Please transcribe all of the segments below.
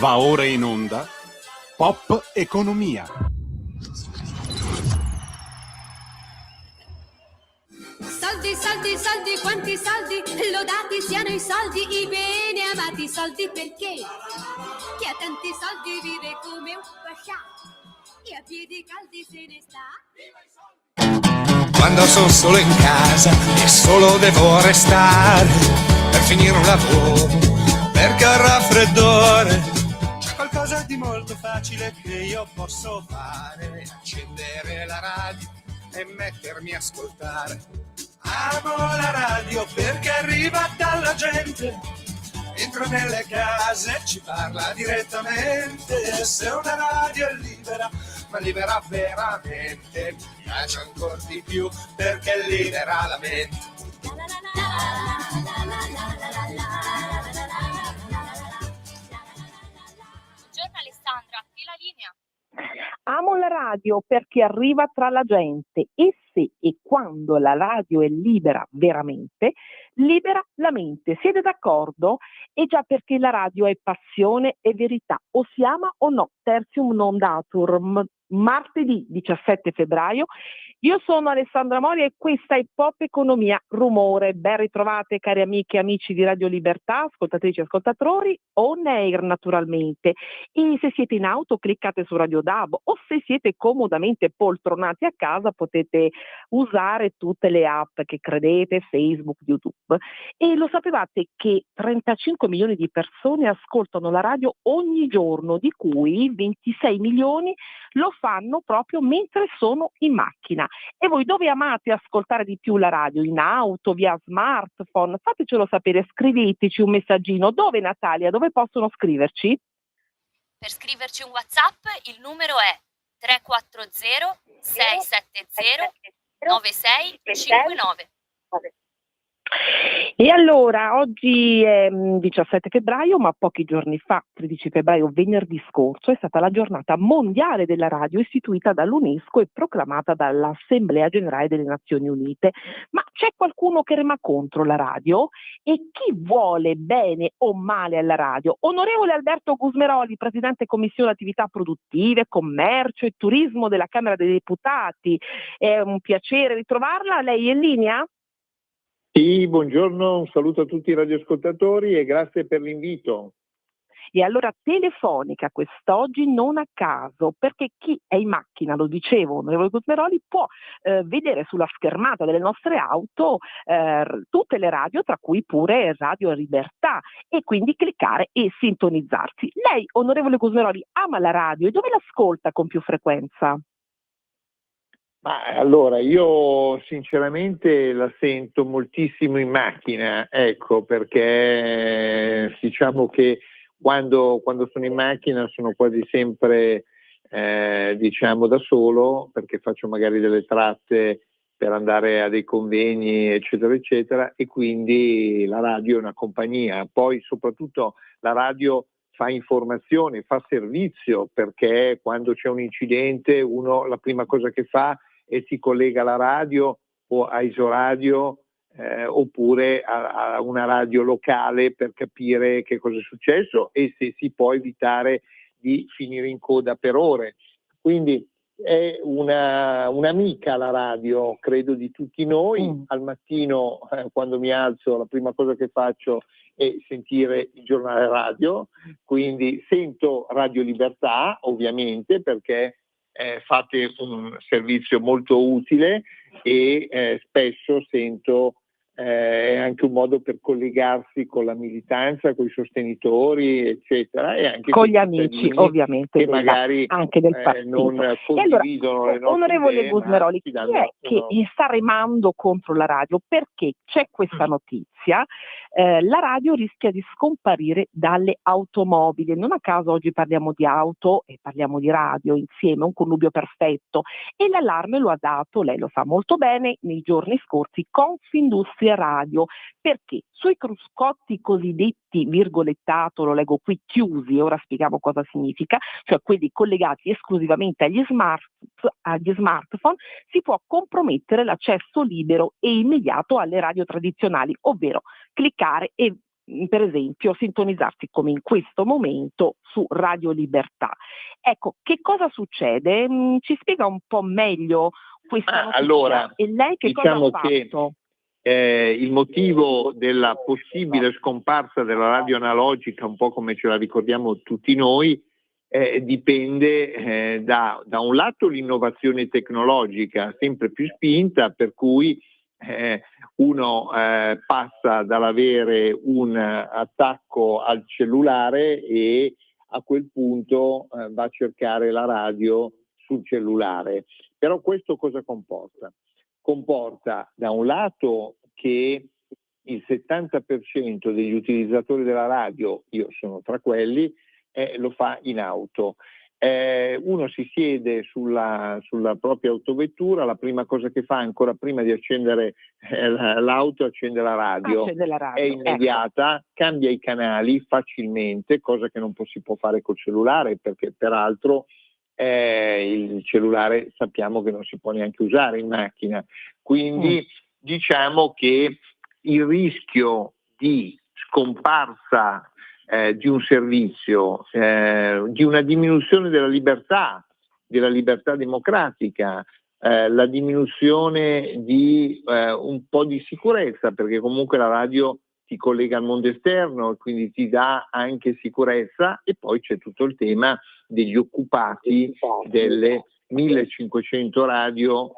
Va ora in onda Pop Economia. Soldi, soldi, soldi, quanti soldi, lodati siano i soldi, i bene amati soldi, perché chi ha tanti soldi vive come un pascià e a piedi caldi se ne sta. Quando sono solo in casa e solo devo restare per finire un lavoro, perché ho raffreddore. C'è qualcosa di molto facile che io posso fare: accendere la radio e mettermi a ascoltare. Amo la radio perché arriva dalla gente, entra nelle case e ci parla direttamente. Se una radio è libera, ma libera veramente, mi piace ancora di più perché libera la mente. Buongiorno Alessandra, chi la linea? Amo la radio perché arriva tra la gente e se e quando la radio è libera veramente, libera la mente. Siete d'accordo? E già, perché la radio è passione e verità. O si ama o no. Tertium non datur. Martedì 17 febbraio. Io sono Alessandra Mori e questa è Pop Economia Rumore. Ben ritrovate cari amiche e amici di Radio Libertà, ascoltatrici e ascoltatori, on air naturalmente. E se siete in auto cliccate su Radio DAB, o se siete comodamente poltronati a casa potete usare tutte le app che credete, Facebook, YouTube. E lo sapevate che 35 milioni di persone ascoltano la radio ogni giorno, di cui 26 milioni lo fanno proprio mentre sono in macchina. E voi dove amate ascoltare di più la radio? In auto, via smartphone? Fatecelo sapere, scriveteci un messaggino. Dove, Natalia? Dove possono scriverci? Per scriverci un WhatsApp il numero è 340 670 9659. E allora, oggi è 17 febbraio, ma pochi giorni fa, 13 febbraio, venerdì scorso, è stata la giornata mondiale della radio istituita dall'UNESCO e proclamata dall'Assemblea Generale delle Nazioni Unite. Ma c'è qualcuno che rema contro la radio? E chi vuole bene o male alla radio? Onorevole Alberto Gusmeroli, Presidente Commissione Attività Produttive, Commercio e Turismo della Camera dei Deputati. È un piacere ritrovarla, lei è in linea? Sì, buongiorno, un saluto a tutti i radioascoltatori e grazie per l'invito. E allora telefonica quest'oggi non a caso, perché chi è in macchina, lo dicevo, onorevole Gusmeroli, può vedere sulla schermata delle nostre auto tutte le radio, tra cui pure Radio Libertà, e quindi cliccare e sintonizzarsi. Lei, onorevole Gusmeroli, ama la radio e dove l'ascolta con più frequenza? Ma allora, io sinceramente la sento moltissimo in macchina, ecco, perché diciamo che quando sono in macchina sono quasi sempre diciamo da solo, perché faccio magari delle tratte per andare a dei convegni eccetera eccetera, e quindi la radio è una compagnia. Poi soprattutto la radio fa informazione, fa servizio, perché quando c'è un incidente uno la prima cosa che fa e si collega alla radio o a Isoradio oppure a una radio locale per capire che cosa è successo e se si può evitare di finire in coda per ore. Quindi è un'amica la radio, credo, di tutti noi. Al mattino quando mi alzo la prima cosa che faccio è sentire il giornale radio, quindi sento Radio Libertà ovviamente perché fate un servizio molto utile e spesso sento è anche un modo per collegarsi con la militanza, con i sostenitori eccetera, e anche con gli amici ovviamente che magari anche del partito. non condividono le nostre onorevole idee, Gusmeroli, chi è che sta remando contro la radio? Perché c'è questa notizia, la radio rischia di scomparire dalle automobili. Non a caso oggi parliamo di auto e parliamo di radio insieme, un connubio perfetto, e l'allarme lo ha dato, lei lo sa molto bene, nei giorni scorsi Confindustria Radio, perché sui cruscotti cosiddetti, virgolettato, lo leggo qui, chiusi, ora spieghiamo cosa significa, cioè quelli collegati esclusivamente agli smartphone, si può compromettere l'accesso libero e immediato alle radio tradizionali, ovvero cliccare e per esempio sintonizzarsi come in questo momento su Radio Libertà. Ecco, che cosa succede? Ci spiega un po' meglio questa notizia? Allora, e lei che diciamo cosa ha fatto? che il motivo della possibile scomparsa della radio analogica, un po' come ce la ricordiamo tutti noi, dipende da un lato l'innovazione tecnologica sempre più spinta, per cui uno passa dall'avere un attacco al cellulare e a quel punto va a cercare la radio sul cellulare. Però questo cosa comporta? Comporta da un lato che il 70% degli utilizzatori della radio, io sono tra quelli, lo fa in auto. Uno si siede sulla propria autovettura, la prima cosa che fa ancora prima di accendere l'auto, accende la radio, è immediata, cambia i canali facilmente, cosa che non si può fare col cellulare, perché peraltro il cellulare sappiamo che non si può neanche usare in macchina, quindi diciamo che il rischio di scomparsa di un servizio, di una diminuzione della libertà democratica, la diminuzione di un po' di sicurezza, perché comunque la radio ti collega al mondo esterno e quindi ti dà anche sicurezza, e poi c'è tutto il tema degli occupati delle 1500 radio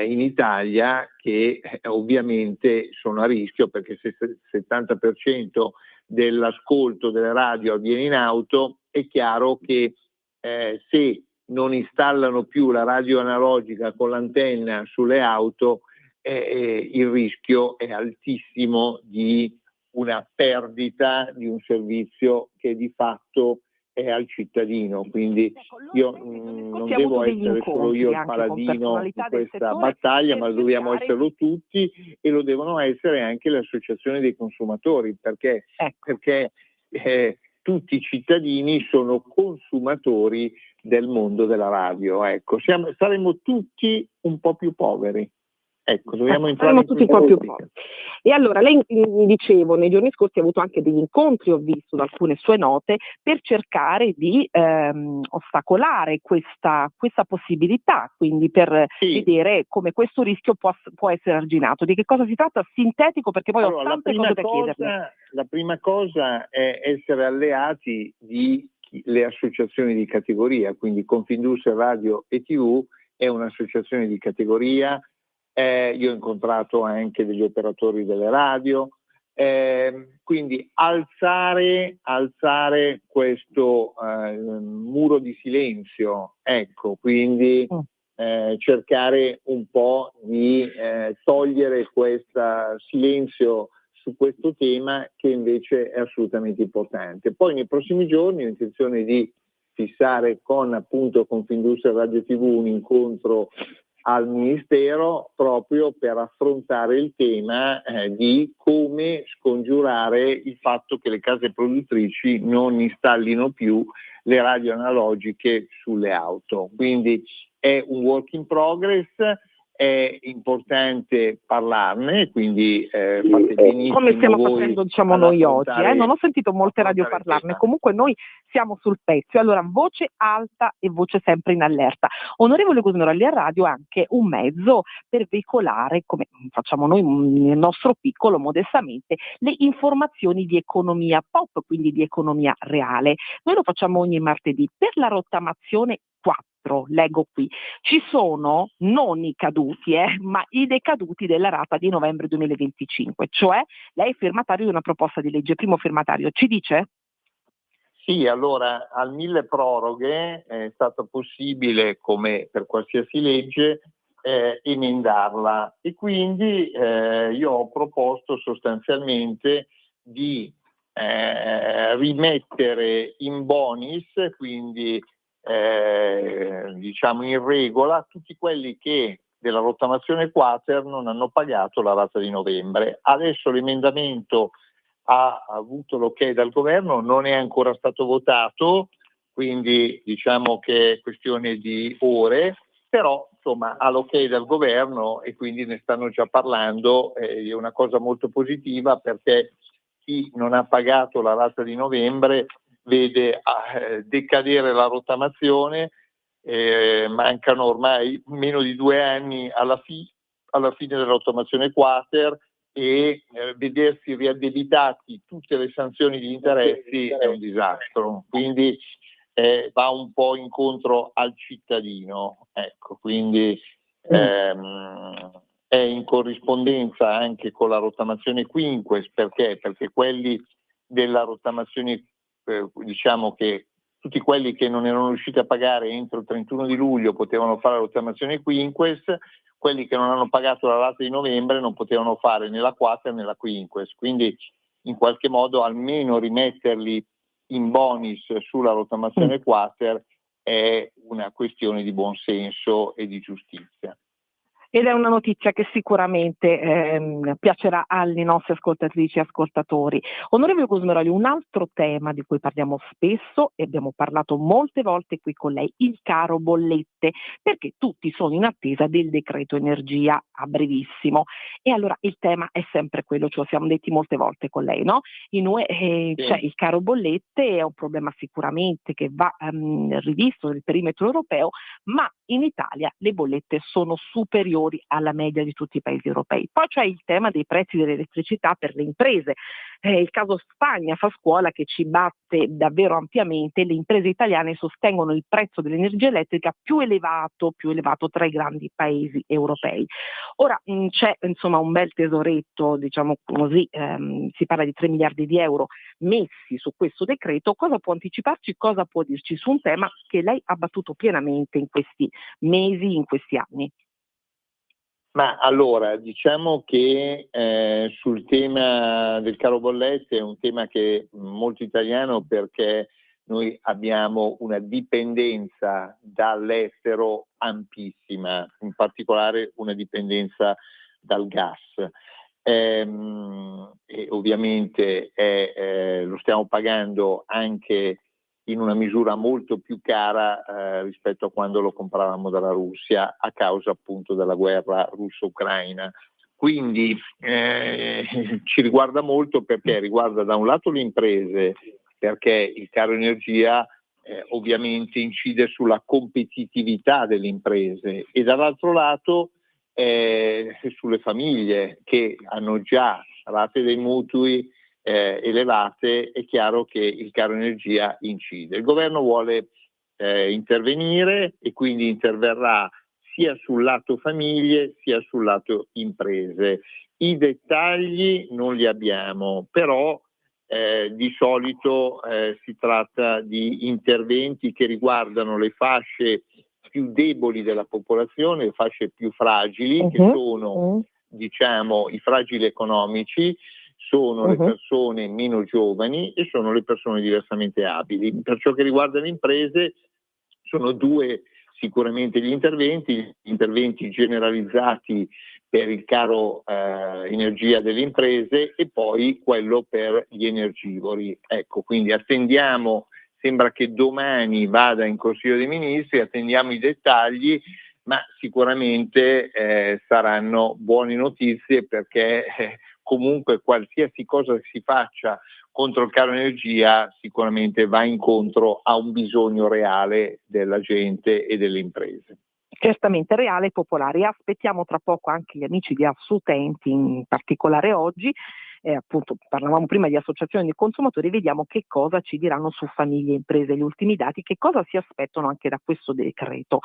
in Italia che ovviamente sono a rischio, perché se il 70% dell'ascolto delle radio avviene in auto, è chiaro che se non installano più la radio analogica con l'antenna sulle auto, il rischio è altissimo di una perdita di un servizio che di fatto è al cittadino. Quindi io non devo essere solo io il paladino di questa battaglia, ma dobbiamo esserlo tutti, e lo devono essere anche le associazioni dei consumatori, perché tutti i cittadini sono consumatori del mondo della radio. Ecco, saremo tutti un po' più poveri. Ecco, dobbiamo entrare tutti un po' più poveri. E allora, lei, dicevo, nei giorni scorsi ha avuto anche degli incontri, ho visto da alcune sue note, per cercare di ostacolare questa possibilità, quindi per vedere come questo rischio può essere arginato. Di che cosa si tratta? Sintetico, perché poi ho tante cose da chiederle. La prima cosa è essere alleati le associazioni di categoria, quindi Confindustria Radio e TV è un'associazione di categoria. Io ho incontrato anche degli operatori delle radio, quindi alzare questo muro di silenzio, ecco, quindi cercare un po' di togliere questo silenzio su questo tema, che invece è assolutamente importante. Poi nei prossimi giorni ho intenzione di fissare con appunto Confindustria Radio TV un incontro al Ministero proprio per affrontare il tema di come scongiurare il fatto che le case produttrici non installino più le radio analogiche sulle auto. Quindi è un work in progress, è importante parlarne, quindi fate benissimo come stiamo voi facendo noi oggi. Non ho sentito molte radio parlarne, comunque noi siamo sul pezzo. Allora, voce alta e voce sempre in allerta. Onorevole Gusmeroli, a radio è anche un mezzo per veicolare, come facciamo noi nel nostro piccolo, modestamente, le informazioni di economia pop, quindi di economia reale. Noi lo facciamo ogni martedì per la rottamazione 4, leggo qui, ci sono non i caduti, ma i decaduti della rata di novembre 2025, cioè lei è firmatario di una proposta di legge, primo firmatario, ci dice? Sì, allora al mille proroghe è stato possibile, come per qualsiasi legge, emendarla, e quindi io ho proposto sostanzialmente di rimettere in bonis, quindi diciamo in regola, tutti quelli che della rottamazione quater non hanno pagato la rata di novembre. Adesso l'emendamento ha avuto l'ok dal governo, non è ancora stato votato, quindi diciamo che è questione di ore, però insomma ha l'ok dal governo e quindi ne stanno già parlando, è una cosa molto positiva, perché chi non ha pagato la rata di novembre vede decadere la rottamazione, mancano ormai meno di 2 anni alla fine della rottamazione quater, e vedersi riaddebitati tutte le sanzioni di interessi è un disastro, quindi va un po' incontro al cittadino, ecco, quindi è in corrispondenza anche con la rottamazione quinques, perché quelli della rottamazione, diciamo che tutti quelli che non erano riusciti a pagare entro il 31 di luglio potevano fare la rottamazione quinques, quelli che non hanno pagato la rata di novembre non potevano fare né la quater né la quinques, quindi in qualche modo almeno rimetterli in bonus sulla rottamazione quater è una questione di buon senso e di giustizia. Ed è una notizia che sicuramente piacerà alle nostre ascoltatrici e ascoltatori. Onorevole Gusmeroli, un altro tema di cui parliamo spesso e abbiamo parlato molte volte qui con lei, il caro bollette, perché tutti sono in attesa del decreto energia a brevissimo. E allora il tema è sempre quello, ce lo siamo detti molte volte con lei, no? In UE c'è il caro bollette, è un problema sicuramente che va rivisto nel perimetro europeo, ma in Italia le bollette sono superiori alla media di tutti i paesi europei. Poi c'è il tema dei prezzi dell'elettricità per le imprese. Il caso Spagna fa scuola che ci batte davvero ampiamente. Le imprese italiane sostengono il prezzo dell'energia elettrica più elevato tra i grandi paesi europei. Ora c'è insomma un bel tesoretto, diciamo così, si parla di 3 miliardi di euro messi su questo decreto. Cosa può anticiparci, cosa può dirci su un tema che lei ha battuto pienamente in questi mesi, in questi anni? Ma allora, diciamo che sul tema del caro bollette è un tema che è molto italiano, perché noi abbiamo una dipendenza dall'estero ampissima, in particolare una dipendenza dal gas. E ovviamente lo stiamo pagando anche in una misura molto più cara rispetto a quando lo compravamo dalla Russia, a causa appunto della guerra russo-ucraina. Quindi ci riguarda molto, perché riguarda da un lato le imprese, perché il caro energia ovviamente incide sulla competitività delle imprese, e dall'altro lato sulle famiglie che hanno già rate dei mutui elevate. È chiaro che il caro energia incide. Il governo vuole intervenire, e quindi interverrà sia sul lato famiglie sia sul lato imprese. I dettagli non li abbiamo, però di solito si tratta di interventi che riguardano le fasce più deboli della popolazione, le fasce più fragili, che sono diciamo i fragili economici, sono le persone meno giovani e sono le persone diversamente abili. Per ciò che riguarda le imprese, sono 2 sicuramente gli interventi generalizzati per il caro energia delle imprese, e poi quello per gli energivori. Ecco, quindi attendiamo, sembra che domani vada in Consiglio dei Ministri, attendiamo i dettagli, ma sicuramente saranno buone notizie, perché comunque qualsiasi cosa che si faccia contro il caro energia sicuramente va incontro a un bisogno reale della gente e delle imprese. Certamente reale e popolare. Aspettiamo tra poco anche gli amici di Asutenti, in particolare oggi. Appunto parlavamo prima di associazioni di consumatori, vediamo che cosa ci diranno su famiglie e imprese, gli ultimi dati, che cosa si aspettano anche da questo decreto.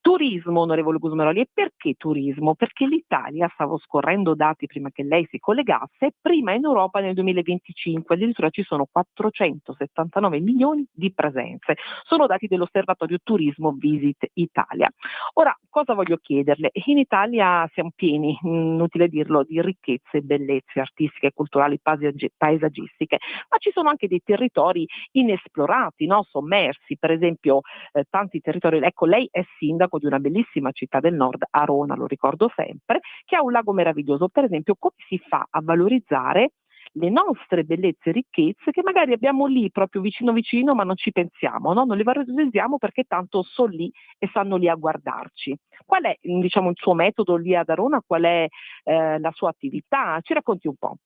Turismo, onorevole Gusmeroli, e perché turismo? Perché l'Italia, stavo scorrendo dati prima che lei si collegasse, prima in Europa nel 2025, addirittura ci sono 479 milioni di presenze, sono dati dell'osservatorio Turismo Visit Italia. Ora, cosa voglio chiederle? In Italia siamo pieni, inutile dirlo, di ricchezze, bellezze artistiche, culturali, paesaggistiche, ma ci sono anche dei territori inesplorati, no? Sommersi, per esempio tanti territori. Ecco, lei è sindaco di una bellissima città del nord, Arona, lo ricordo sempre, che ha un lago meraviglioso. Per esempio, come si fa a valorizzare le nostre bellezze e ricchezze che magari abbiamo lì proprio vicino vicino, ma non ci pensiamo, no? Non le valorizziamo perché tanto sono lì e stanno lì a guardarci. Qual è, diciamo, il suo metodo lì ad Arona? Qual è la sua attività? Ci racconti un po'.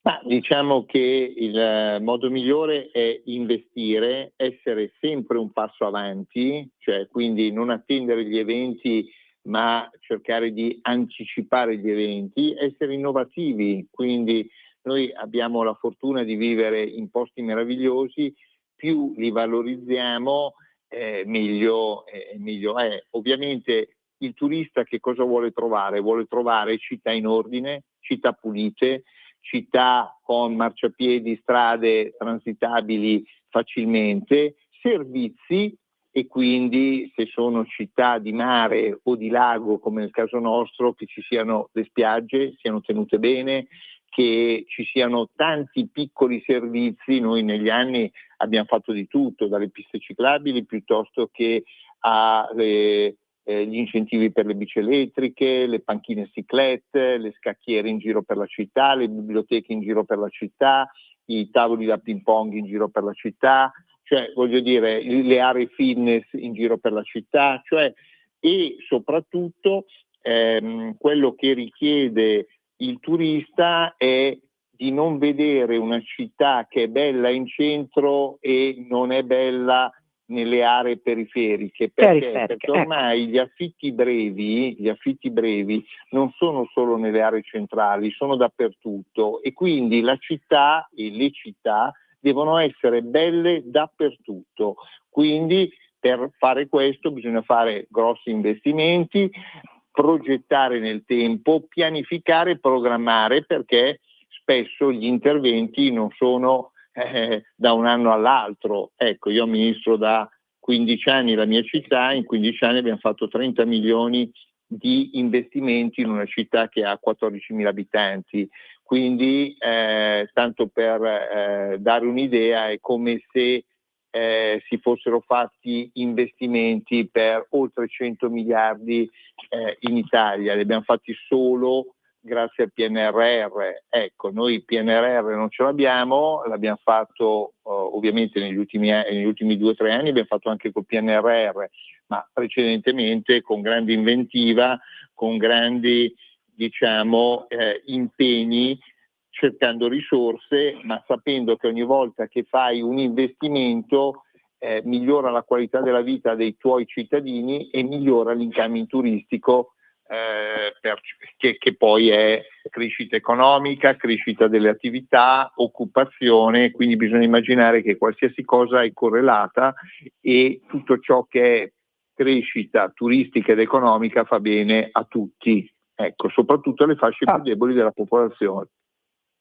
Ma diciamo che il modo migliore è investire, essere sempre un passo avanti, cioè quindi non attendere gli eventi ma cercare di anticipare gli eventi, essere innovativi, quindi noi abbiamo la fortuna di vivere in posti meravigliosi, più li valorizziamo meglio è. Ovviamente il turista che cosa vuole trovare? Vuole trovare città in ordine, città pulite, città con marciapiedi, strade transitabili facilmente, servizi, e quindi se sono città di mare o di lago come nel caso nostro, che ci siano le spiagge, siano tenute bene, che ci siano tanti piccoli servizi. Noi negli anni abbiamo fatto di tutto, dalle piste ciclabili piuttosto che gli incentivi per le bici elettriche, le panchine ciclette, le scacchiere in giro per la città, le biblioteche in giro per la città, i tavoli da ping pong in giro per la città, cioè voglio dire le aree fitness in giro per la città, cioè, e soprattutto quello che richiede il turista è di non vedere una città che è bella in centro e non è bella nelle aree periferiche, perché ormai gli affitti brevi non sono solo nelle aree centrali, sono dappertutto, e quindi la città e le città devono essere belle dappertutto. Quindi per fare questo bisogna fare grossi investimenti, progettare nel tempo, pianificare, programmare, perché spesso gli interventi non sono da un anno all'altro. Ecco, io amministro da 15 anni la mia città, in 15 anni abbiamo fatto 30 milioni di investimenti in una città che ha 14.000 abitanti, quindi tanto per dare un'idea è come se si fossero fatti investimenti per oltre 100 miliardi in Italia, li abbiamo fatti solo grazie al PNRR. Ecco, noi il PNRR non ce l'abbiamo fatto ovviamente negli ultimi 2 o 3 anni, abbiamo fatto anche col PNRR, ma precedentemente con grande inventiva, con grandi impegni, cercando risorse, ma sapendo che ogni volta che fai un investimento migliora la qualità della vita dei tuoi cittadini e migliora l'incoming turistico, che poi è crescita economica, crescita delle attività, occupazione. Quindi bisogna immaginare che qualsiasi cosa è correlata e tutto ciò che è crescita turistica ed economica fa bene a tutti, ecco, soprattutto alle fasce più deboli della popolazione.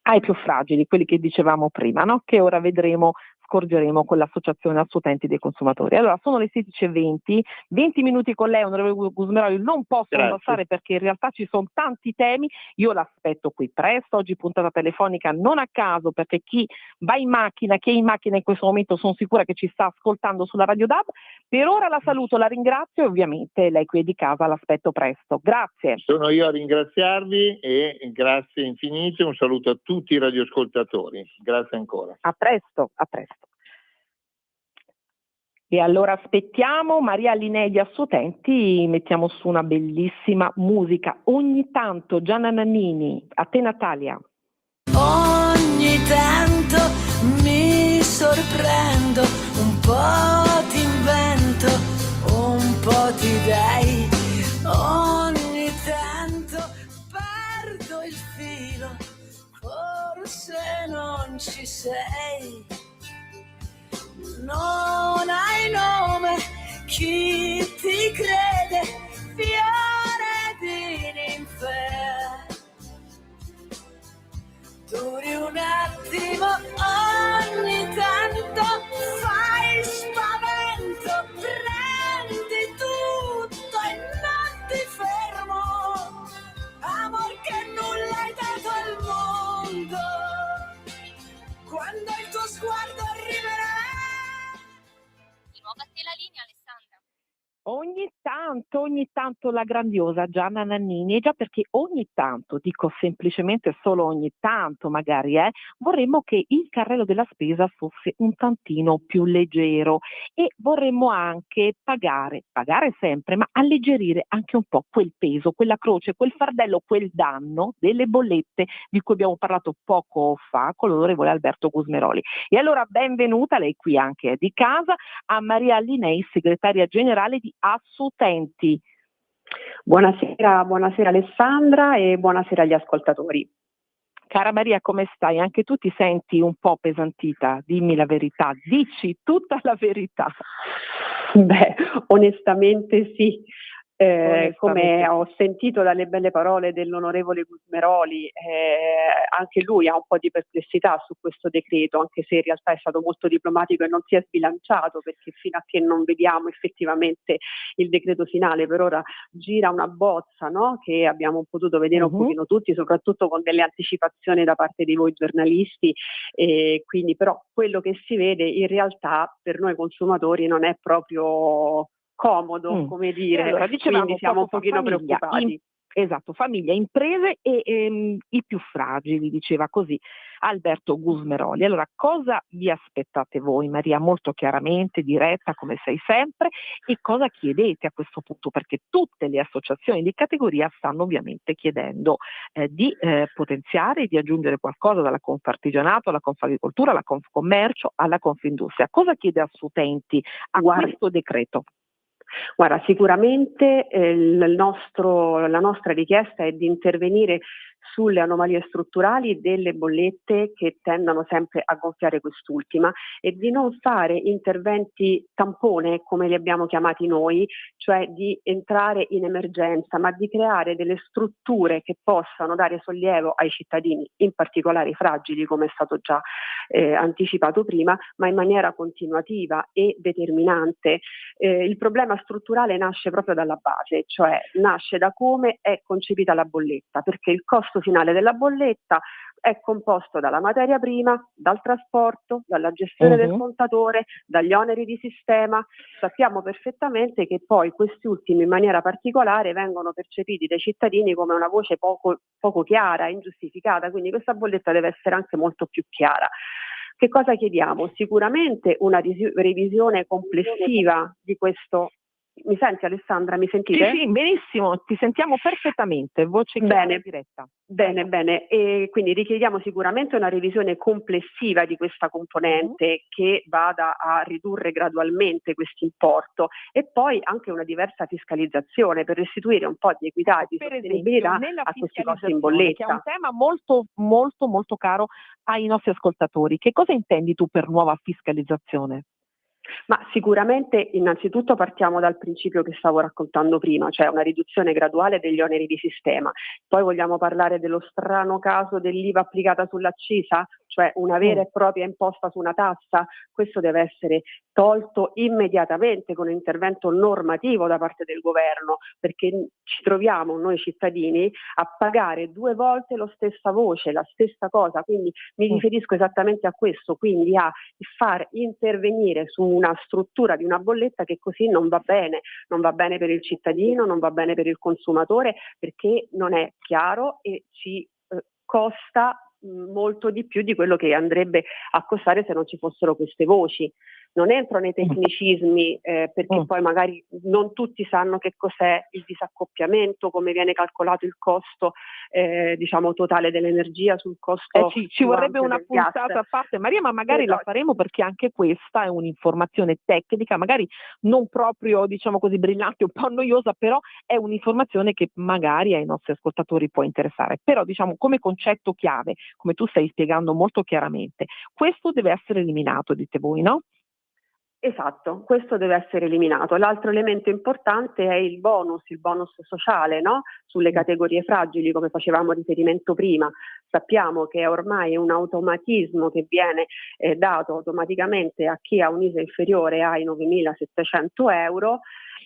Ai più fragili, quelli che dicevamo prima, no? Che ora scorgeremo con l'Associazione Assolutenti dei Consumatori. Allora, sono le 16:20, 20 minuti con lei, onorevole Gusmeroli, non possono bastare perché in realtà ci sono tanti temi. Io l'aspetto qui presto, oggi puntata telefonica non a caso, perché chi va in macchina, che è in macchina in questo momento, sono sicura che ci sta ascoltando sulla Radio DAB. Per ora la saluto, la ringrazio e ovviamente lei qui è di casa l'aspetto presto. Grazie. Sono io a ringraziarvi e grazie infinite, un saluto a tutti i radioascoltatori. Grazie ancora. A presto, a presto. E allora aspettiamo Maria Linedi Assolutenti, mettiamo su una bellissima musica. Ogni tanto Gianna Nannini, a te Natalia. Ogni tanto mi sorprendo, un po' ti invento, un po' ti dai. Ogni tanto perdo il filo, forse non ci sei. Non hai nome, chi ti crede, fiore di ninfea. Duri un attimo, ogni tanto fai spavento, prendi tutto e non ti fermo, amor che nulla hai dato al mondo, quando il tuo sguardo arriverà. Di nuovo a te la linea, Alessandra. Ogni tanto la grandiosa Gianna Nannini, e già perché ogni tanto, dico semplicemente solo ogni tanto magari, vorremmo che il carrello della spesa fosse un tantino più leggero e vorremmo anche pagare sempre, ma alleggerire anche un po' quel peso, quella croce, quel fardello, quel danno delle bollette di cui abbiamo parlato poco fa con l'onorevole Alberto Gusmeroli. E allora benvenuta, lei qui anche è di casa, a Maria Allinei, segretaria generale di Asutenti. Buonasera Alessandra e buonasera agli ascoltatori. Cara Maria, come stai? Anche tu ti senti un po' pesantita? Dimmi la verità, dici tutta la verità. Beh, onestamente sì. Come ho sentito dalle belle parole dell'onorevole Gusmeroli, anche lui ha un po' di perplessità su questo decreto, anche se in realtà è stato molto diplomatico e non si è sbilanciato, perché fino a che non vediamo effettivamente il decreto finale, per ora gira una bozza, no? Che abbiamo potuto vedere un pochino tutti, soprattutto con delle anticipazioni da parte di voi giornalisti, quindi però quello che si vede in realtà per noi consumatori non è proprio comodo, come dire, allora, quindi siamo un pochino preoccupati. Esatto, famiglia, imprese e i più fragili, diceva così Alberto Gusmeroli. Allora, cosa vi aspettate voi, Maria, molto chiaramente, diretta come sei sempre, e cosa chiedete a questo punto? Perché tutte le associazioni di categoria stanno ovviamente chiedendo di potenziare e di aggiungere qualcosa dalla Confartigianato alla Confagricoltura, alla Confcommercio, alla Confindustria. Cosa chiede Asutenti a questo decreto? Guarda, sicuramente la nostra richiesta è di intervenire sulle anomalie strutturali delle bollette che tendono sempre a gonfiare quest'ultima e di non fare interventi tampone, come li abbiamo chiamati noi, cioè di entrare in emergenza, ma di creare delle strutture che possano dare sollievo ai cittadini, in particolare i fragili, come è stato già anticipato prima, ma in maniera continuativa e determinante. Il problema strutturale nasce proprio dalla base, cioè nasce da come è concepita la bolletta, perché il costo finale della bolletta è composto dalla materia prima, dal trasporto, dalla gestione del contatore, dagli oneri di sistema. Sappiamo perfettamente che poi questi ultimi in maniera particolare vengono percepiti dai cittadini come una voce poco chiara, ingiustificata, quindi questa bolletta deve essere anche molto più chiara. Che cosa chiediamo? Sicuramente una revisione complessiva di questo. Mi senti Alessandra? Mi sentite? Sì, benissimo, ti sentiamo perfettamente, voce chiara e diretta. Bene, e quindi richiediamo sicuramente una revisione complessiva di questa componente che vada a ridurre gradualmente questo importo e poi anche una diversa fiscalizzazione per restituire un po' di equità e di sostenibilità a questi costi in bolletta. Che è un tema molto caro ai nostri ascoltatori. Che cosa intendi tu per nuova fiscalizzazione? Ma sicuramente innanzitutto partiamo dal principio che stavo raccontando prima, cioè una riduzione graduale degli oneri di sistema. Poi vogliamo parlare dello strano caso dell'IVA applicata sull'accisa, cioè una vera e propria imposta su una tassa. Questo deve essere tolto immediatamente con un intervento normativo da parte del governo, perché ci troviamo noi cittadini a pagare 2 volte la stessa voce, la stessa cosa, quindi mi riferisco esattamente a questo, quindi a far intervenire su una struttura di una bolletta che così non va bene per il cittadino, non va bene per il consumatore, perché non è chiaro e ci costa molto di più di quello che andrebbe a costare se non ci fossero queste voci. Non entro nei tecnicismi perché poi magari non tutti sanno che cos'è il disaccoppiamento, come viene calcolato il costo totale dell'energia sul costo. Ci vorrebbe una puntata a parte, Maria, ma magari la faremo perché anche questa è un'informazione tecnica, magari non proprio brillante, un po' noiosa, però è un'informazione che magari ai nostri ascoltatori può interessare. Però come concetto chiave, come tu stai spiegando molto chiaramente, questo deve essere eliminato, dite voi, no? Esatto, questo deve essere eliminato. L'altro elemento importante è il bonus sociale, no? Sulle categorie fragili, come facevamo riferimento prima. Sappiamo che è ormai un automatismo che viene dato automaticamente a chi ha un ISEE inferiore ai 9.700 euro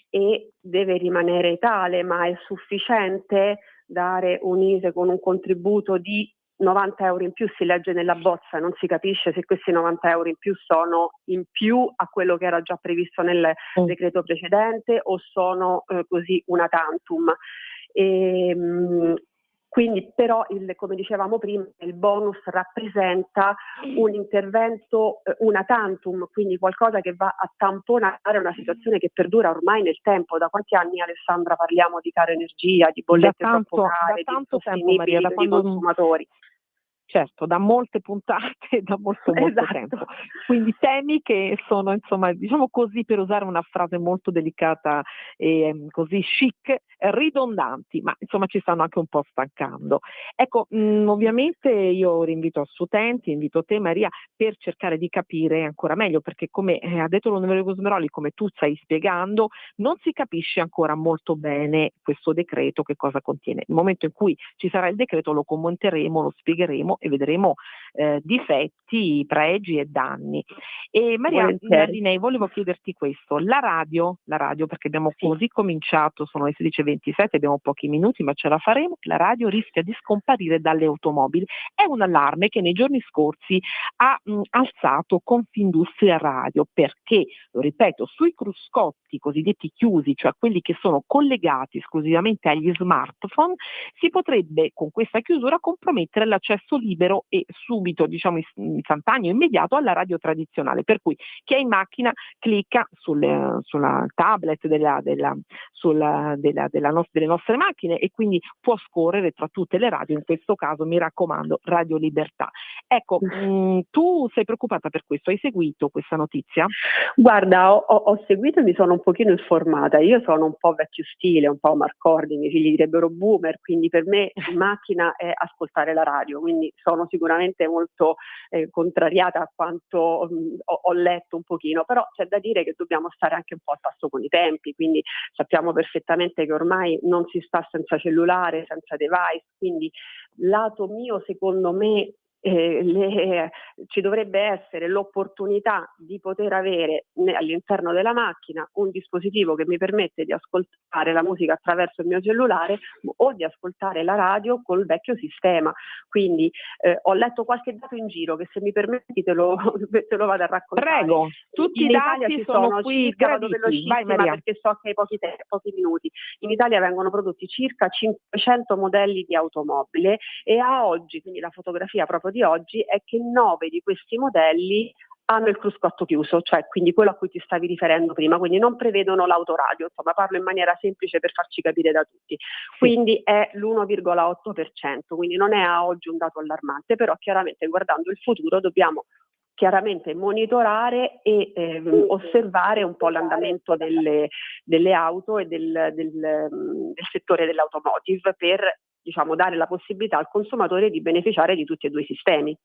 e deve rimanere tale, ma è sufficiente dare un ISEE con un contributo di 90 euro in più si legge nella bozza e non si capisce se questi 90 euro in più sono in più a quello che era già previsto nel decreto precedente o sono così una tantum. Quindi però, come dicevamo prima, il bonus rappresenta un intervento una tantum, quindi qualcosa che va a tamponare una situazione che perdura ormai nel tempo. Da quanti anni, Alessandra, parliamo di caro energia, di bollette troppo care, da di tanto tempo, Maria, da dei quando consumatori? Certo, da molte puntate, da molto tempo. Quindi temi che sono, insomma, diciamo così, per usare una frase molto delicata e così chic, ridondanti, ma insomma ci stanno anche un po' stancando. Ecco, ovviamente io invito studenti, invito te Maria, per cercare di capire ancora meglio, perché come ha detto l'onorevole Gusmeroli, come tu stai spiegando, non si capisce ancora molto bene questo decreto che cosa contiene. Nel momento in cui ci sarà il decreto lo commenteremo, lo spiegheremo e vedremo difetti, pregi e danni. E Maria Linei, volevo chiederti questo, la radio, perché abbiamo così cominciato, sono le 16:27, abbiamo pochi minuti ma ce la faremo, la radio rischia di scomparire dalle automobili. È un allarme che nei giorni scorsi ha alzato Confindustria Radio, perché, lo ripeto, sui cruscotti cosiddetti chiusi, cioè quelli che sono collegati esclusivamente agli smartphone, si potrebbe con questa chiusura compromettere l'accesso libero e subito, diciamo istantaneo, immediato alla radio tradizionale, per cui chi è in macchina clicca sulla tablet delle nostre macchine e quindi può scorrere tra tutte le radio, in questo caso mi raccomando Radio Libertà. Ecco, tu sei preoccupata per questo? Hai seguito questa notizia? Guarda, ho seguito e mi sono un pochino informata. Io sono un po' vecchio stile, un po' Marcordi, i miei figli direbbero boomer, quindi per me in macchina è ascoltare la radio, quindi sono sicuramente molto contrariata a quanto ho letto un pochino, però c'è da dire che dobbiamo stare anche un po' al passo con i tempi, quindi sappiamo perfettamente che ormai non si sta senza cellulare, senza device, quindi lato mio, secondo me, ci dovrebbe essere l'opportunità di poter avere all'interno della macchina un dispositivo che mi permette di ascoltare la musica attraverso il mio cellulare o di ascoltare la radio col vecchio sistema. Quindi ho letto qualche dato in giro che, se mi permetti, te lo vado a raccontare. Prego, tutti i dati sono qui graditi. Vai Maria. Perché so che hai pochi minuti. In Italia vengono prodotti circa 500 modelli di automobile e a oggi, quindi la fotografia proprio di oggi, è che 9 di questi modelli hanno il cruscotto chiuso, cioè quindi quello a cui ti stavi riferendo prima, quindi non prevedono l'autoradio, insomma parlo in maniera semplice per farci capire da tutti, quindi è l'1,8%, quindi non è a oggi un dato allarmante, però chiaramente guardando il futuro dobbiamo chiaramente monitorare e osservare un po' l'andamento delle auto e del settore dell'automotive per, diciamo, dare la possibilità al consumatore di beneficiare di tutti e due i sistemi.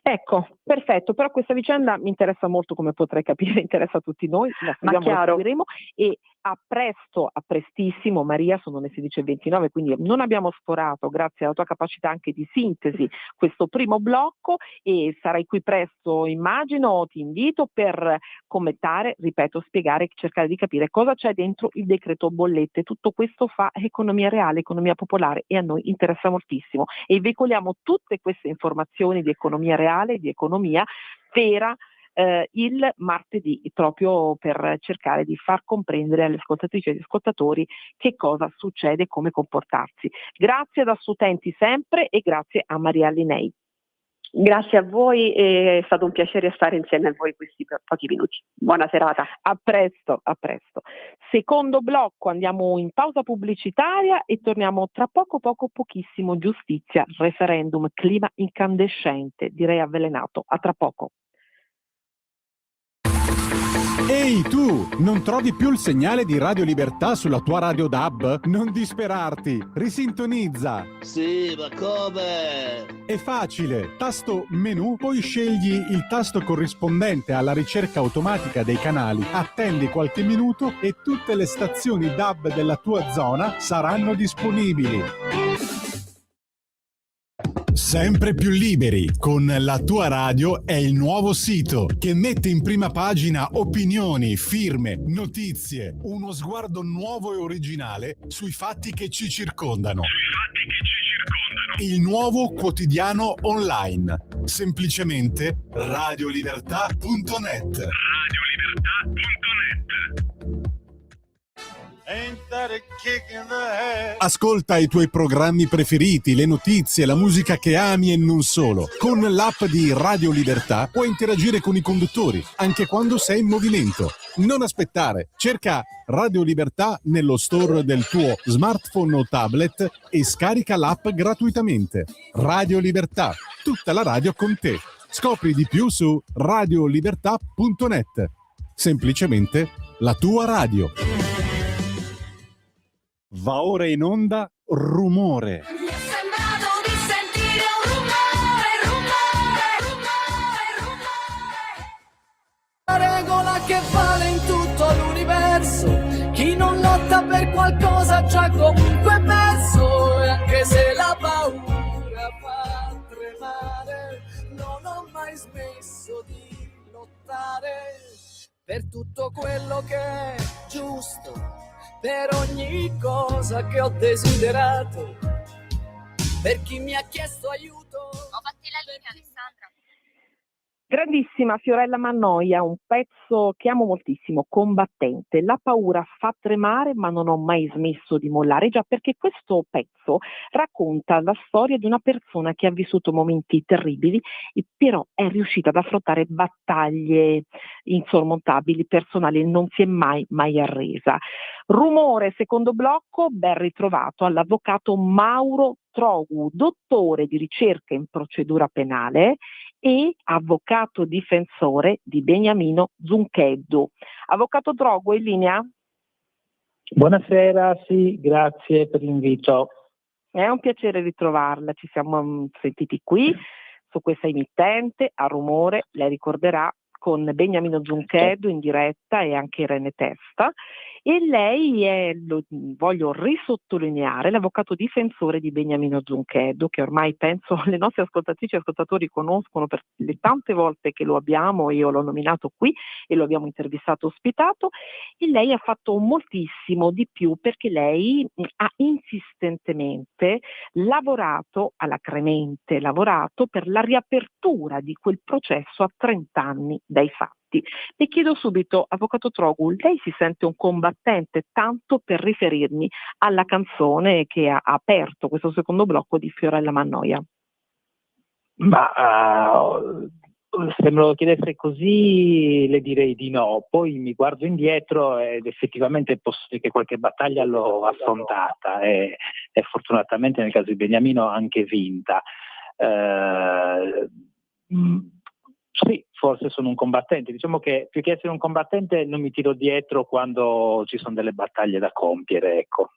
Ecco, perfetto, però questa vicenda mi interessa molto, come potrai capire, interessa a tutti noi, la seguiremo e a prestissimo, Maria, sono le 16:29, quindi non abbiamo sforato, grazie alla tua capacità anche di sintesi, questo primo blocco, e sarai qui presto, immagino, ti invito per commentare, ripeto, spiegare, cercare di capire cosa c'è dentro il decreto bollette. Tutto questo fa economia reale, economia popolare, e a noi interessa moltissimo, e veicoliamo tutte queste informazioni di economia reale, di economia vera, il martedì, proprio per cercare di far comprendere alle ascoltatrici e agli ascoltatori che cosa succede e come comportarsi. Grazie ad Studenti sempre e grazie a Maria Linei. Grazie a voi, è stato un piacere stare insieme a voi questi pochi minuti. Buona serata. A presto, a presto. Secondo blocco, andiamo in pausa pubblicitaria e torniamo tra pochissimo. Giustizia, referendum, clima incandescente, direi avvelenato. A tra poco. Ehi tu, non trovi più il segnale di Radio Libertà sulla tua radio DAB? Non disperarti, risintonizza. Sì, ma come? È facile, tasto menu, poi scegli il tasto corrispondente alla ricerca automatica dei canali, attendi qualche minuto e tutte le stazioni DAB della tua zona saranno disponibili. Sempre più liberi, con La Tua Radio è il nuovo sito che mette in prima pagina opinioni, firme, notizie, uno sguardo nuovo e originale sui fatti che ci circondano. Il nuovo quotidiano online. Semplicemente radiolibertà.net. Ascolta i tuoi programmi preferiti, le notizie, la musica che ami e non solo. Con l'app di Radio Libertà puoi interagire con i conduttori, anche quando sei in movimento. Non aspettare, cerca Radio Libertà nello store del tuo smartphone o tablet e scarica l'app gratuitamente. Radio Libertà, tutta la radio con te. Scopri di più su radiolibertà.net. Semplicemente la tua radio. Va ora in onda Rumore. Mi è sembrato di sentire un rumore. La regola che vale in tutto l'universo, chi non lotta per qualcosa già comunque perso, e anche se la paura fa tremare, non ho mai smesso di lottare per tutto quello che è giusto, per ogni cosa che ho desiderato, per chi mi ha chiesto aiuto. Ho fatti la linea, Alessandra. Grandissima Fiorella Mannoia, un pezzo che amo moltissimo, combattente. La paura fa tremare ma non ho mai smesso di mollare, già perché questo pezzo racconta la storia di una persona che ha vissuto momenti terribili e però è riuscita ad affrontare battaglie insormontabili, personali, e non si è mai arresa. Rumore, secondo blocco, ben ritrovato all'avvocato Mauro Trogu, dottore di ricerca in procedura penale e avvocato difensore di Beniamino Zuncheddu. Avvocato Trogu, in linea? Buonasera, sì, grazie per l'invito. È un piacere ritrovarla, ci siamo sentiti qui su questa emittente a Rumore, lei ricorderà, con Beniamino Zuncheddu in diretta e anche Irene Testa, e lei è, lo voglio risottolineare, l'avvocato difensore di Beniamino Zuncheddu, che ormai penso le nostre ascoltatrici e ascoltatori conoscono per le tante volte che lo abbiamo, io l'ho nominato qui e lo abbiamo intervistato, ospitato, e lei ha fatto moltissimo di più perché lei ha insistentemente lavorato alacremente, lavorato per la riapertura di quel processo a 30 anni dai fatti. Le chiedo subito, avvocato Trogu, lei si sente un combattente, tanto per riferirmi alla canzone che ha aperto questo secondo blocco di Fiorella Mannoia? Ma se me lo chiedesse così le direi di no, poi mi guardo indietro ed effettivamente posso dire che qualche battaglia l'ho affrontata e fortunatamente nel caso di Beniamino anche vinta. Sì, forse sono un combattente, diciamo che più che essere un combattente non mi tiro dietro quando ci sono delle battaglie da compiere, ecco,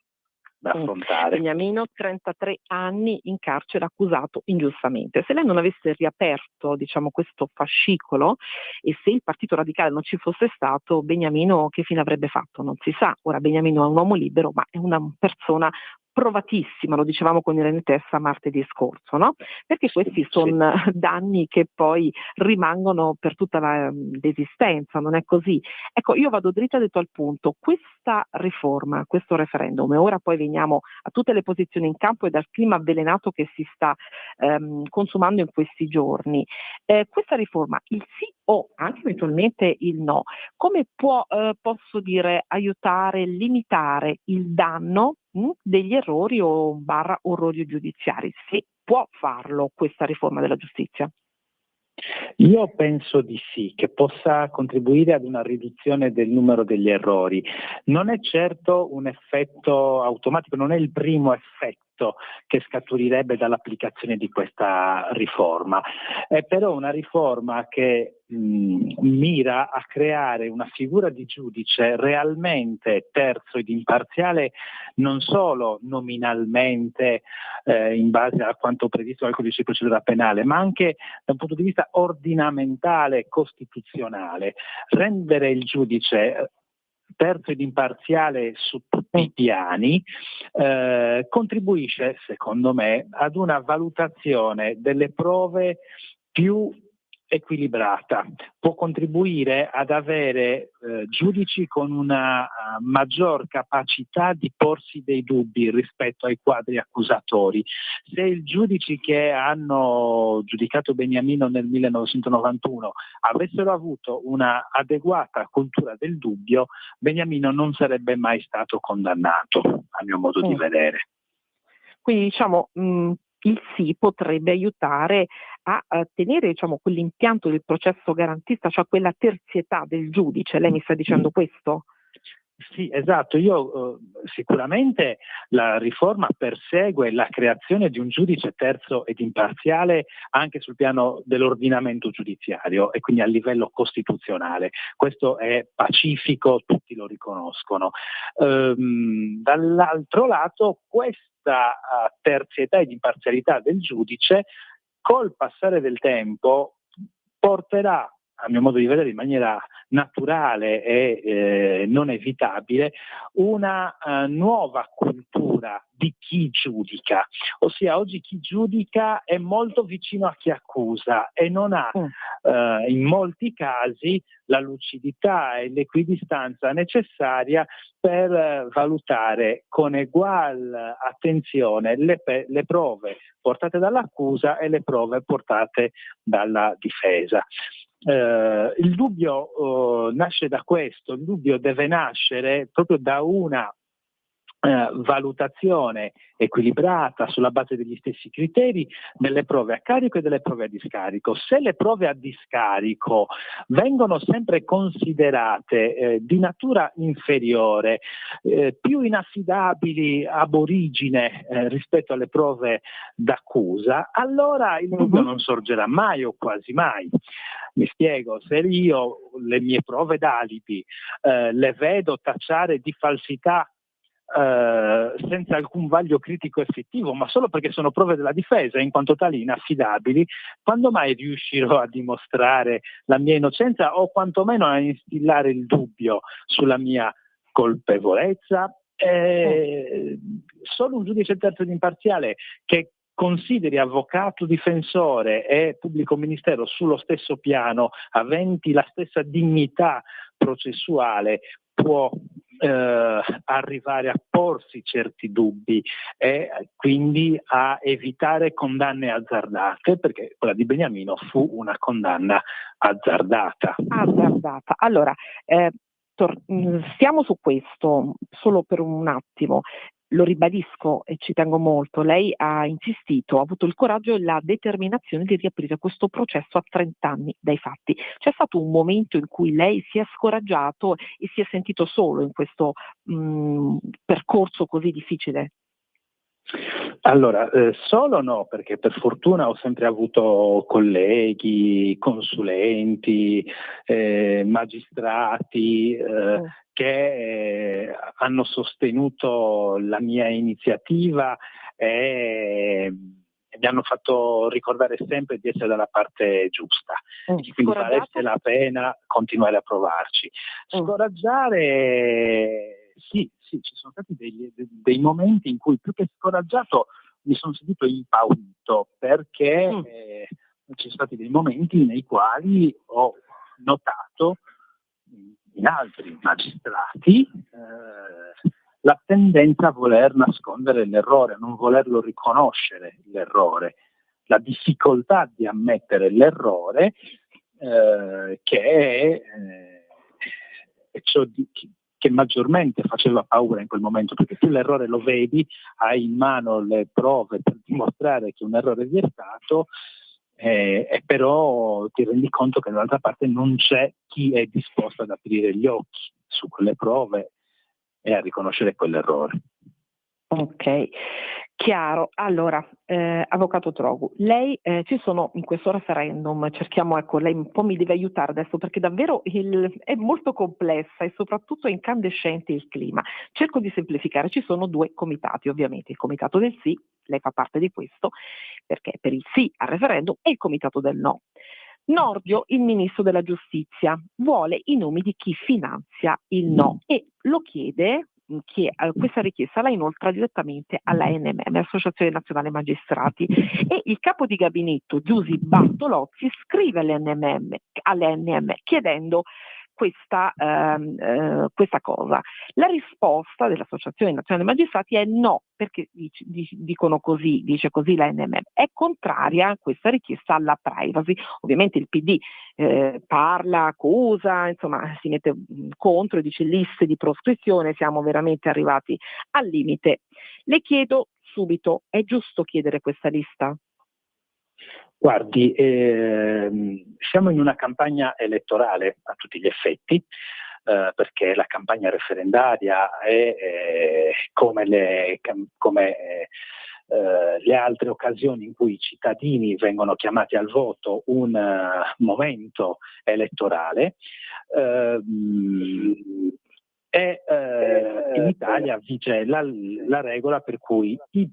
da affrontare. Beniamino, 33 anni in carcere, accusato ingiustamente. Se lei non avesse riaperto, diciamo, questo fascicolo e se il Partito Radicale non ci fosse stato, Beniamino che fine avrebbe fatto? Non si sa. Ora Beniamino è un uomo libero, ma è una persona provatissima, lo dicevamo con Irene Tessa martedì scorso, no? Perché questi sono danni che poi rimangono per tutta l'esistenza, non è così? Ecco, io vado dritta detto al punto, questa riforma, questo referendum, e ora poi veniamo a tutte le posizioni in campo e dal clima avvelenato che si sta consumando in questi giorni, questa riforma, il sì o anche eventualmente il no, come può, posso dire, aiutare, limitare il danno degli errori o barra orrori giudiziari? Se può farlo questa riforma della giustizia? Io penso di sì, che possa contribuire ad una riduzione del numero degli errori. Non è certo un effetto automatico, non è il primo effetto che scaturirebbe dall'applicazione di questa riforma. È però una riforma che mira a creare una figura di giudice realmente terzo ed imparziale, non solo nominalmente in base a quanto previsto dal codice di procedura penale, ma anche da un punto di vista ordinamentale e costituzionale. Rendere il giudice terzo ed imparziale su tutti i piani contribuisce, secondo me, ad una valutazione delle prove più equilibrata, può contribuire ad avere giudici con una maggior capacità di porsi dei dubbi rispetto ai quadri accusatori. Se i giudici che hanno giudicato Beniamino nel 1991 avessero avuto una adeguata cultura del dubbio, Beniamino non sarebbe mai stato condannato, a mio modo di vedere. Quindi diciamo il sì potrebbe aiutare a tenere diciamo, quell'impianto del processo garantista, cioè quella terzietà del giudice. Lei mi sta dicendo questo? Sì, esatto. Io sicuramente la riforma persegue la creazione di un giudice terzo ed imparziale anche sul piano dell'ordinamento giudiziario e quindi a livello costituzionale. Questo è pacifico, tutti lo riconoscono. Dall'altro lato, questa terzietà ed imparzialità del giudice col passare del tempo porterà, a mio modo di vedere, in maniera naturale e non evitabile, una nuova cultura di chi giudica. Ossia, oggi chi giudica è molto vicino a chi accusa e non ha in molti casi la lucidità e l'equidistanza necessaria per valutare con egual attenzione le prove portate dall'accusa e le prove portate dalla difesa. Il dubbio nasce da questo, il dubbio deve nascere proprio da una valutazione equilibrata sulla base degli stessi criteri delle prove a carico e delle prove a discarico. Se le prove a discarico vengono sempre considerate di natura inferiore, più inaffidabili ab origine rispetto alle prove d'accusa, allora il dubbio non sorgerà mai o quasi mai. Mi spiego, se io le mie prove d'alibi le vedo tacciare di falsità senza alcun vaglio critico effettivo, ma solo perché sono prove della difesa e in quanto tali inaffidabili, quando mai riuscirò a dimostrare la mia innocenza o quantomeno a instillare il dubbio sulla mia colpevolezza? Solo un giudice terzo ed imparziale che consideri avvocato difensore e pubblico ministero sullo stesso piano, aventi la stessa dignità processuale, può arrivare a porsi certi dubbi e quindi a evitare condanne azzardate, perché quella di Beniamino fu una condanna azzardata. Allora, stiamo su questo solo per un attimo. Lo ribadisco e ci tengo molto, lei ha insistito, ha avuto il coraggio e la determinazione di riaprire questo processo a 30 anni dai fatti. C'è stato un momento in cui lei si è scoraggiato e si è sentito solo in questo percorso così difficile? Allora, solo no, perché per fortuna ho sempre avuto colleghi, consulenti, magistrati che hanno sostenuto la mia iniziativa e mi hanno fatto ricordare sempre di essere dalla parte giusta, quindi valesse la pena continuare a provarci. Scoraggiare, sì, ci sono stati dei momenti in cui più che scoraggiato mi sono sentito impaurito, perché ci sono stati dei momenti nei quali ho notato in altri magistrati la tendenza a voler nascondere l'errore, a non volerlo riconoscere l'errore, la difficoltà di ammettere l'errore che è ciò che maggiormente faceva paura in quel momento, perché tu l'errore lo vedi, hai in mano le prove per dimostrare che un errore vi è stato, e però ti rendi conto che dall'altra parte non c'è chi è disposto ad aprire gli occhi su quelle prove e a riconoscere quell'errore. Ok, chiaro. Allora, Avvocato Trogu, lei ci sono in questo referendum, cerchiamo, ecco, lei un po' mi deve aiutare adesso perché davvero è molto complessa e soprattutto è incandescente il clima. Cerco di semplificare, ci sono due comitati ovviamente, il comitato del sì, lei fa parte di questo, perché per il sì al referendum, e il comitato del no. Nordio, il ministro della giustizia, vuole i nomi di chi finanzia il no e lo chiede questa richiesta la inoltra direttamente alla NMM, Associazione Nazionale Magistrati, e il capo di gabinetto Giusy Bartolozzi scrive all'NM chiedendo questa cosa. La risposta dell'Associazione Nazionale Magistrati è no, perché dice così la NMM, è contraria questa richiesta alla privacy. Ovviamente il PD parla, accusa, insomma si mette contro e dice liste di proscrizione, siamo veramente arrivati al limite. Le chiedo subito, è giusto chiedere questa lista? Guardi, siamo in una campagna elettorale a tutti gli effetti, perché la campagna referendaria è come le altre occasioni in cui i cittadini vengono chiamati al voto un momento elettorale. In Italia vige la regola per cui tutti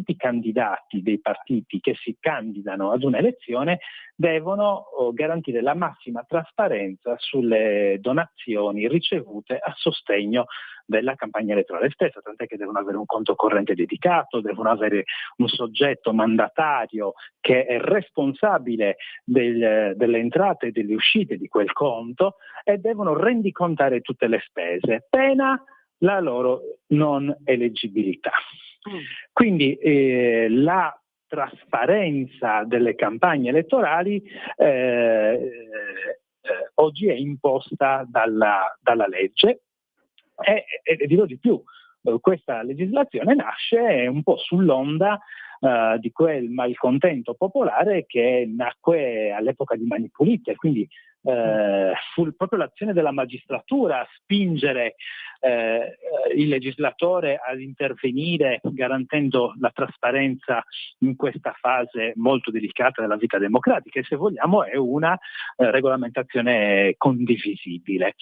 i candidati dei partiti che si candidano ad un'elezione devono garantire la massima trasparenza sulle donazioni ricevute a sostegno della campagna elettorale stessa, tant'è che devono avere un conto corrente dedicato, devono avere un soggetto mandatario che è responsabile delle entrate e delle uscite di quel conto e devono rendicontare tutte le spese, pena la loro non eleggibilità. Quindi la trasparenza delle campagne elettorali oggi è imposta dalla legge. E dirò di più, questa legislazione nasce un po' sull'onda di quel malcontento popolare che nacque all'epoca di Mani Pulite, quindi fu proprio l'azione della magistratura a spingere il legislatore ad intervenire garantendo la trasparenza in questa fase molto delicata della vita democratica, e se vogliamo è una regolamentazione condivisibile.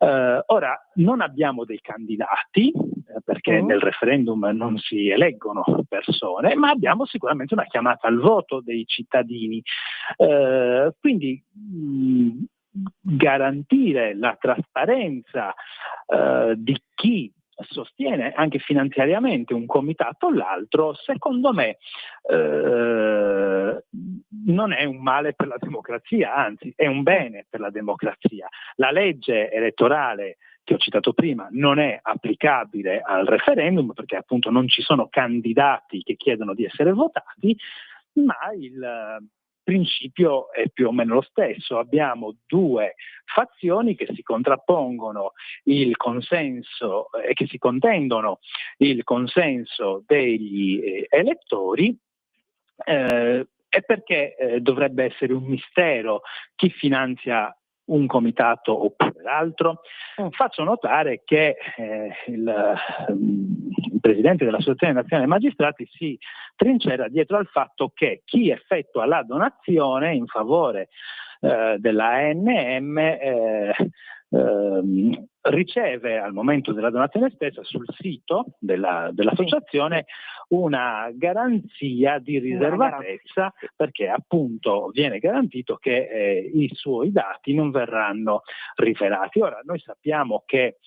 Ora, non abbiamo dei candidati, perché nel referendum non si eleggono persone, ma abbiamo sicuramente una chiamata al voto dei cittadini. Quindi garantire la trasparenza di chi sostiene anche finanziariamente un comitato o l'altro, secondo me non è un male per la democrazia, anzi è un bene per la democrazia. La legge elettorale che ho citato prima non è applicabile al referendum perché appunto non ci sono candidati che chiedono di essere votati, ma il principio è più o meno lo stesso. Abbiamo due fazioni che si contrappongono il consenso e che si contendono il consenso degli elettori, e perché dovrebbe essere un mistero chi finanzia un comitato oppure l'altro. Faccio notare che il presidente dell'Associazione Nazionale Magistrati si trincera dietro al fatto che chi effettua la donazione in favore della ANM riceve al momento della donazione stessa sul sito dell'associazione una garanzia di riservatezza, perché appunto viene garantito che i suoi dati non verranno rivelati. Ora, noi sappiamo che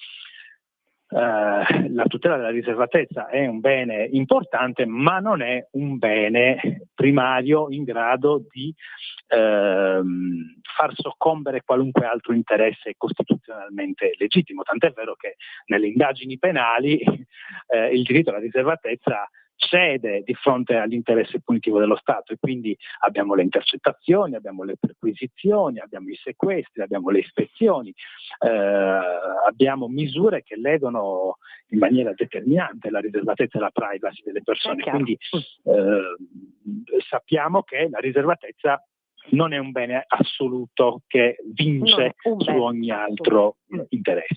la tutela della riservatezza è un bene importante, ma non è un bene primario in grado di far soccombere qualunque altro interesse costituzionalmente legittimo, tant'è vero che nelle indagini penali il diritto alla riservatezza cede di fronte all'interesse punitivo dello Stato, e quindi abbiamo le intercettazioni, abbiamo le perquisizioni, abbiamo i sequestri, abbiamo le ispezioni, abbiamo misure che ledono in maniera determinante la riservatezza e la privacy delle persone. Quindi sappiamo che la riservatezza non è un bene assoluto che vince su ogni altro interesse.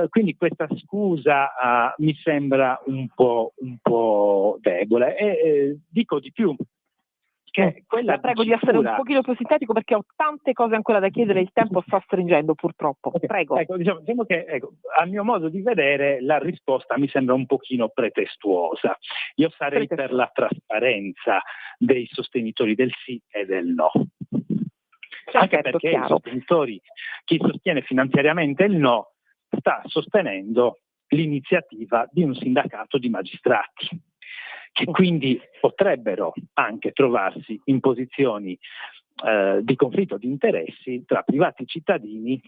Quindi questa scusa mi sembra un po' debole, e dico di più, che quella la prego di essere un pochino più sintetico perché ho tante cose ancora da chiedere, il tempo sta stringendo purtroppo. Prego. Ecco, diciamo che a mio modo di vedere la risposta mi sembra un pochino pretestuosa. Io sarei per la trasparenza dei sostenitori del sì e del no. Anche perché i sostenitori, chi sostiene finanziariamente il no, sta sostenendo l'iniziativa di un sindacato di magistrati, che quindi potrebbero anche trovarsi in posizioni di conflitto di interessi tra privati cittadini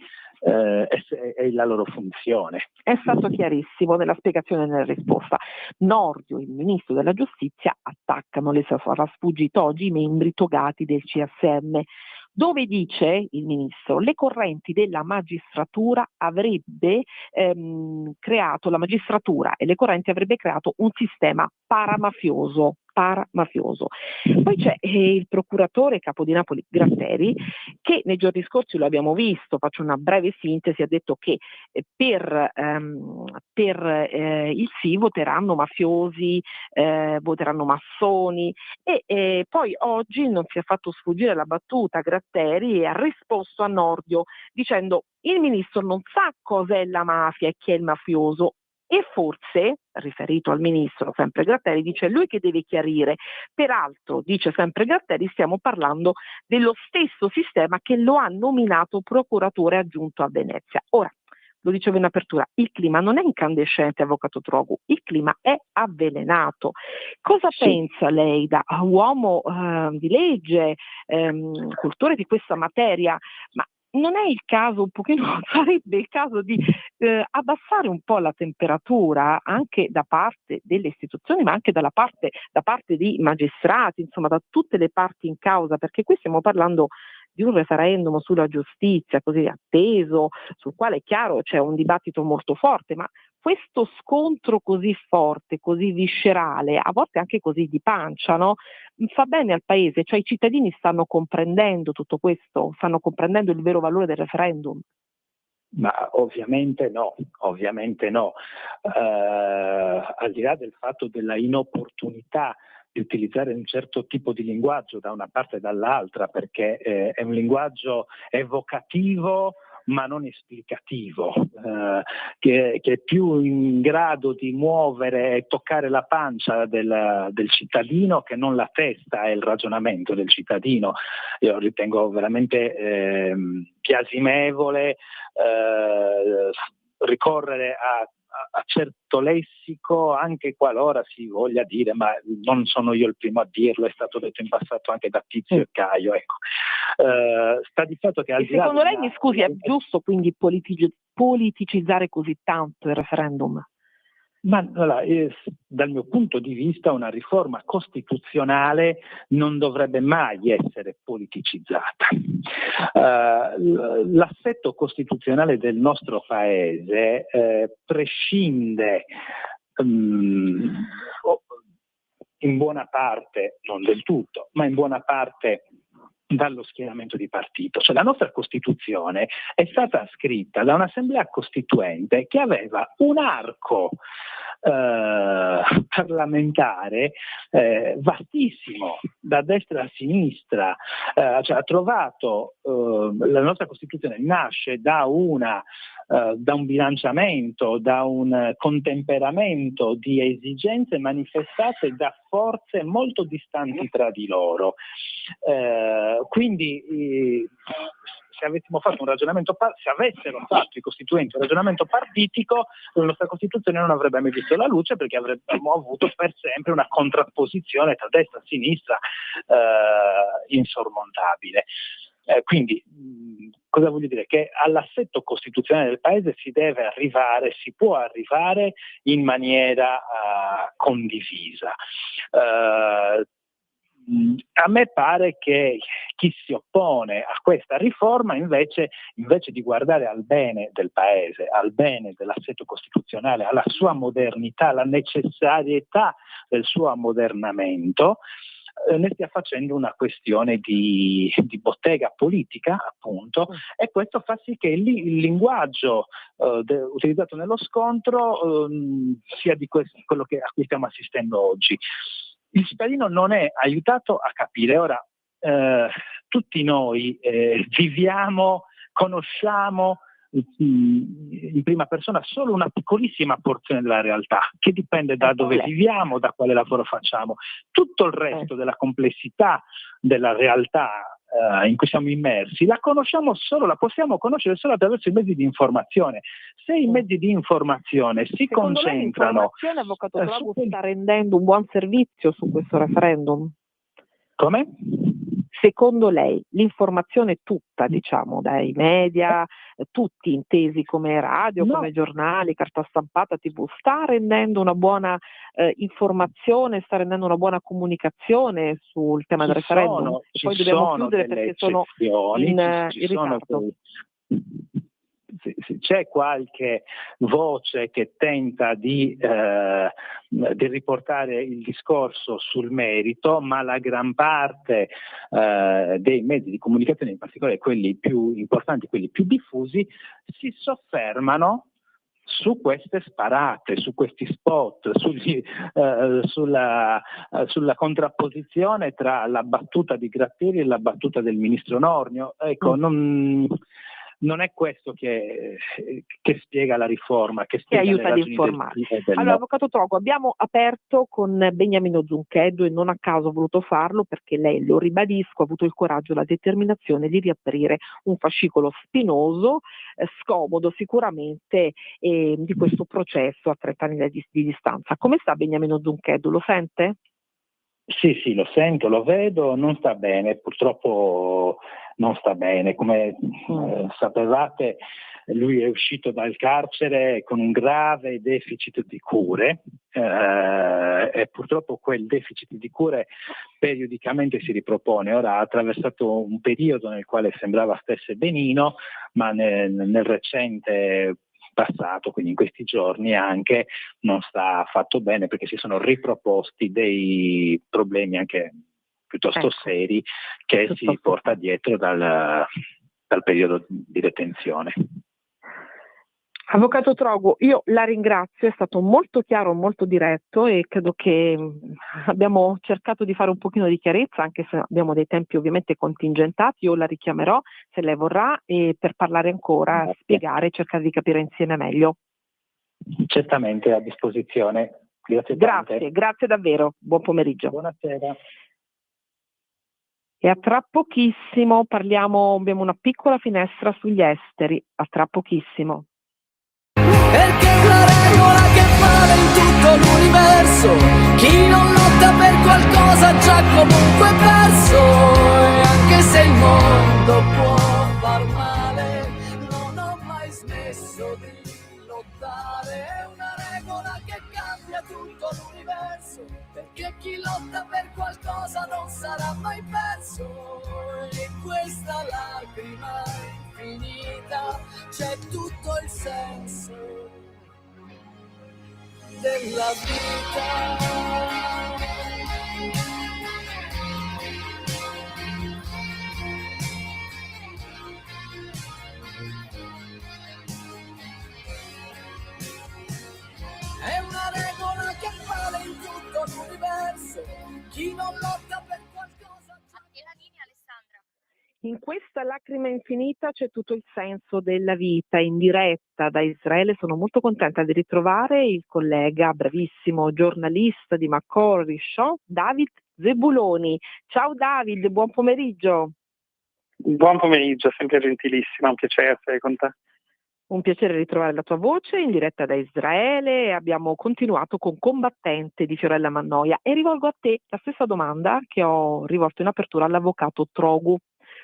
e la loro funzione. È stato chiarissimo nella spiegazione e nella risposta. Nordio, il ministro della giustizia, attaccano, le sarà sfuggito oggi, i membri togati del CSM, dove dice il ministro le correnti della magistratura avrebbe creato, la magistratura e le correnti avrebbe creato un sistema paramafioso. Poi c'è il procuratore capo di Napoli Gratteri, che nei giorni scorsi lo abbiamo visto, faccio una breve sintesi, ha detto che per il sì voteranno mafiosi, voteranno massoni e poi oggi non si è fatto sfuggire la battuta Gratteri e ha risposto a Nordio dicendo il ministro non sa cos'è la mafia e chi è il mafioso. E forse, riferito al ministro, sempre Gratteri, dice è lui che deve chiarire. Peraltro, dice sempre Gratteri, stiamo parlando dello stesso sistema che lo ha nominato procuratore aggiunto a Venezia. Ora, lo dicevo in apertura, il clima non è incandescente, avvocato Trogu, il clima è avvelenato. Cosa pensa lei da uomo di legge, cultore di questa materia, ma non è il caso, un pochino sarebbe il caso di abbassare un po' la temperatura anche da parte delle istituzioni, ma anche da parte di magistrati, insomma da tutte le parti in causa, perché qui stiamo parlando di un referendum sulla giustizia così atteso, sul quale è chiaro c'è un dibattito molto forte, ma questo scontro così forte, così viscerale, a volte anche così di pancia, no? Fa bene al Paese, cioè i cittadini stanno comprendendo tutto questo, stanno comprendendo il vero valore del referendum. Ma ovviamente no. Al di là del fatto della inopportunità di utilizzare un certo tipo di linguaggio da una parte e dall'altra, perché è un linguaggio evocativo ma non esplicativo, che è più in grado di muovere e toccare la pancia del cittadino che non la testa e il ragionamento del cittadino. Io ritengo veramente biasimevole ricorrere a certo lessico, anche qualora si voglia dire ma non sono io il primo a dirlo, è stato detto in passato anche da Tizio e Caio, ecco. Sta di fatto che secondo lei, mi scusi, è giusto quindi politicizzare così tanto il referendum? Ma allora, dal mio punto di vista una riforma costituzionale non dovrebbe mai essere politicizzata. L'assetto costituzionale del nostro Paese prescinde in buona parte, non del tutto, ma in buona parte dallo schieramento di partito. Cioè la nostra Costituzione è stata scritta da un'assemblea costituente che aveva un arco parlamentare vastissimo, da destra a sinistra, cioè ha trovato, la nostra Costituzione nasce da un bilanciamento, da un contemperamento di esigenze manifestate da forze molto distanti tra di loro. Quindi se avessero fatto i costituenti un ragionamento partitico, la nostra Costituzione non avrebbe mai visto la luce, perché avremmo avuto per sempre una contrapposizione tra destra e sinistra insormontabile. Quindi cosa voglio dire? Che all'assetto costituzionale del Paese si può arrivare in maniera condivisa. A me pare che chi si oppone a questa riforma invece di guardare al bene del Paese, al bene dell'assetto costituzionale, alla sua modernità, alla necessarietà del suo ammodernamento, ne stia facendo una questione di bottega politica, appunto, e questo fa sì che il linguaggio utilizzato nello scontro sia di quello a cui stiamo assistendo oggi. Il cittadino non è aiutato a capire. Ora, tutti noi viviamo, conosciamo in prima persona solo una piccolissima porzione della realtà, che dipende da dove viviamo, da quale lavoro facciamo. Tutto il resto della complessità della realtà in cui siamo immersi, la possiamo conoscere solo attraverso i mezzi di informazione. Se i mezzi di informazione si Secondo lei concentrano... l'informazione, avvocato Trago, sta rendendo un buon servizio su questo referendum? Come? Secondo lei l'informazione tutta, diciamo, dai media, tutti intesi come radio, come giornali, carta stampata, TV, sta rendendo una buona informazione, sta rendendo una buona comunicazione sul tema del referendum? E poi dobbiamo chiudere perché sono in ritardo. C'è qualche voce che tenta di riportare il discorso sul merito, ma la gran parte dei mezzi di comunicazione, in particolare quelli più importanti, quelli più diffusi, si soffermano su queste sparate, su questi spot, sulla contrapposizione tra la battuta di Gratteri e la battuta del ministro Nordio. Ecco, non è questo che spiega la riforma, che aiuta ad informare. Allora, avvocato Trago, abbiamo aperto con Beniamino Zuncheddu e non a caso ho voluto farlo perché lei, lo ribadisco, ha avuto il coraggio e la determinazione di riaprire un fascicolo spinoso, scomodo sicuramente, di questo processo a 30 anni di distanza. Come sta Beniamino Zuncheddu? Lo sente? Sì, lo sento, lo vedo, non sta bene, purtroppo non sta bene. Come sapevate, lui è uscito dal carcere con un grave deficit di cure e purtroppo quel deficit di cure periodicamente si ripropone. Ora ha attraversato un periodo nel quale sembrava stesse benino, ma nel recente passato, quindi in questi giorni anche, non sta affatto bene perché si sono riproposti dei problemi anche piuttosto seri che si porta dietro dal periodo di detenzione. Avvocato Trago, io la ringrazio, è stato molto chiaro, molto diretto e credo che abbiamo cercato di fare un pochino di chiarezza, anche se abbiamo dei tempi ovviamente contingentati. Io la richiamerò se lei vorrà per parlare ancora, spiegare, cercare di capire insieme meglio. Certamente, a disposizione. Grazie davvero. Buon pomeriggio. Buonasera. E a tra pochissimo abbiamo una piccola finestra sugli esteri, a tra pochissimo. Perché una regola che vale in tutto l'universo, chi non lotta per qualcosa già comunque perso, e anche se il mondo può far male, non ho mai smesso di lottare. È una regola che cambia tutto l'universo, perché chi lotta per qualcosa non sarà mai perso, e in questa lacrima infinita c'è tutto il senso della vita. È una regola che vale in tutto l'universo, chi non lotta per qualcosa. La linea, Alessandra. In questa lacrima infinita c'è tutto il senso della vita. In diretta da Israele sono molto contenta di ritrovare il collega, bravissimo giornalista di Macquarie Show, David Zebuloni. Ciao David, buon pomeriggio. Buon pomeriggio, sempre gentilissima, un piacere essere con te. Un piacere ritrovare la tua voce in diretta da Israele. Abbiamo continuato con Combattente di Fiorella Mannoia e rivolgo a te la stessa domanda che ho rivolto in apertura all'avvocato Trago.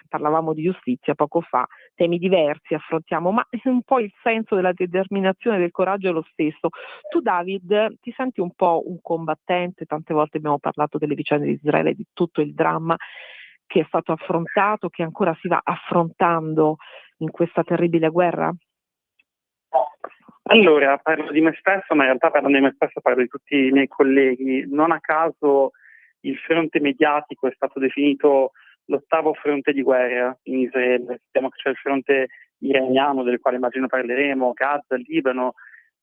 Parlavamo di giustizia poco fa, temi diversi affrontiamo, ma un po' il senso della determinazione e del coraggio è lo stesso. Tu David ti senti un po' un combattente? Tante volte abbiamo parlato delle vicende di Israele, di tutto il dramma che è stato affrontato, che ancora si va affrontando in questa terribile guerra? Allora, parlo di me stesso, ma in realtà parlando di me stesso parlo di tutti i miei colleghi. Non a caso il fronte mediatico è stato definito l'ottavo fronte di guerra in Israele. Sappiamo che c'è il fronte iraniano, del quale immagino parleremo, Gaza, Libano,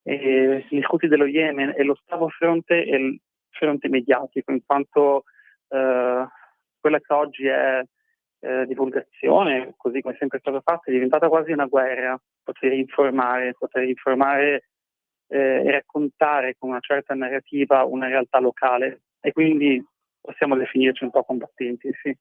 il Houthi dello Yemen, e l'ottavo fronte è il fronte mediatico, in quanto quella che oggi è divulgazione, così come è sempre stato fatto, è diventata quasi una guerra. Poter informare e raccontare con una certa narrativa una realtà locale, e quindi possiamo definirci un po' combattenti, sì.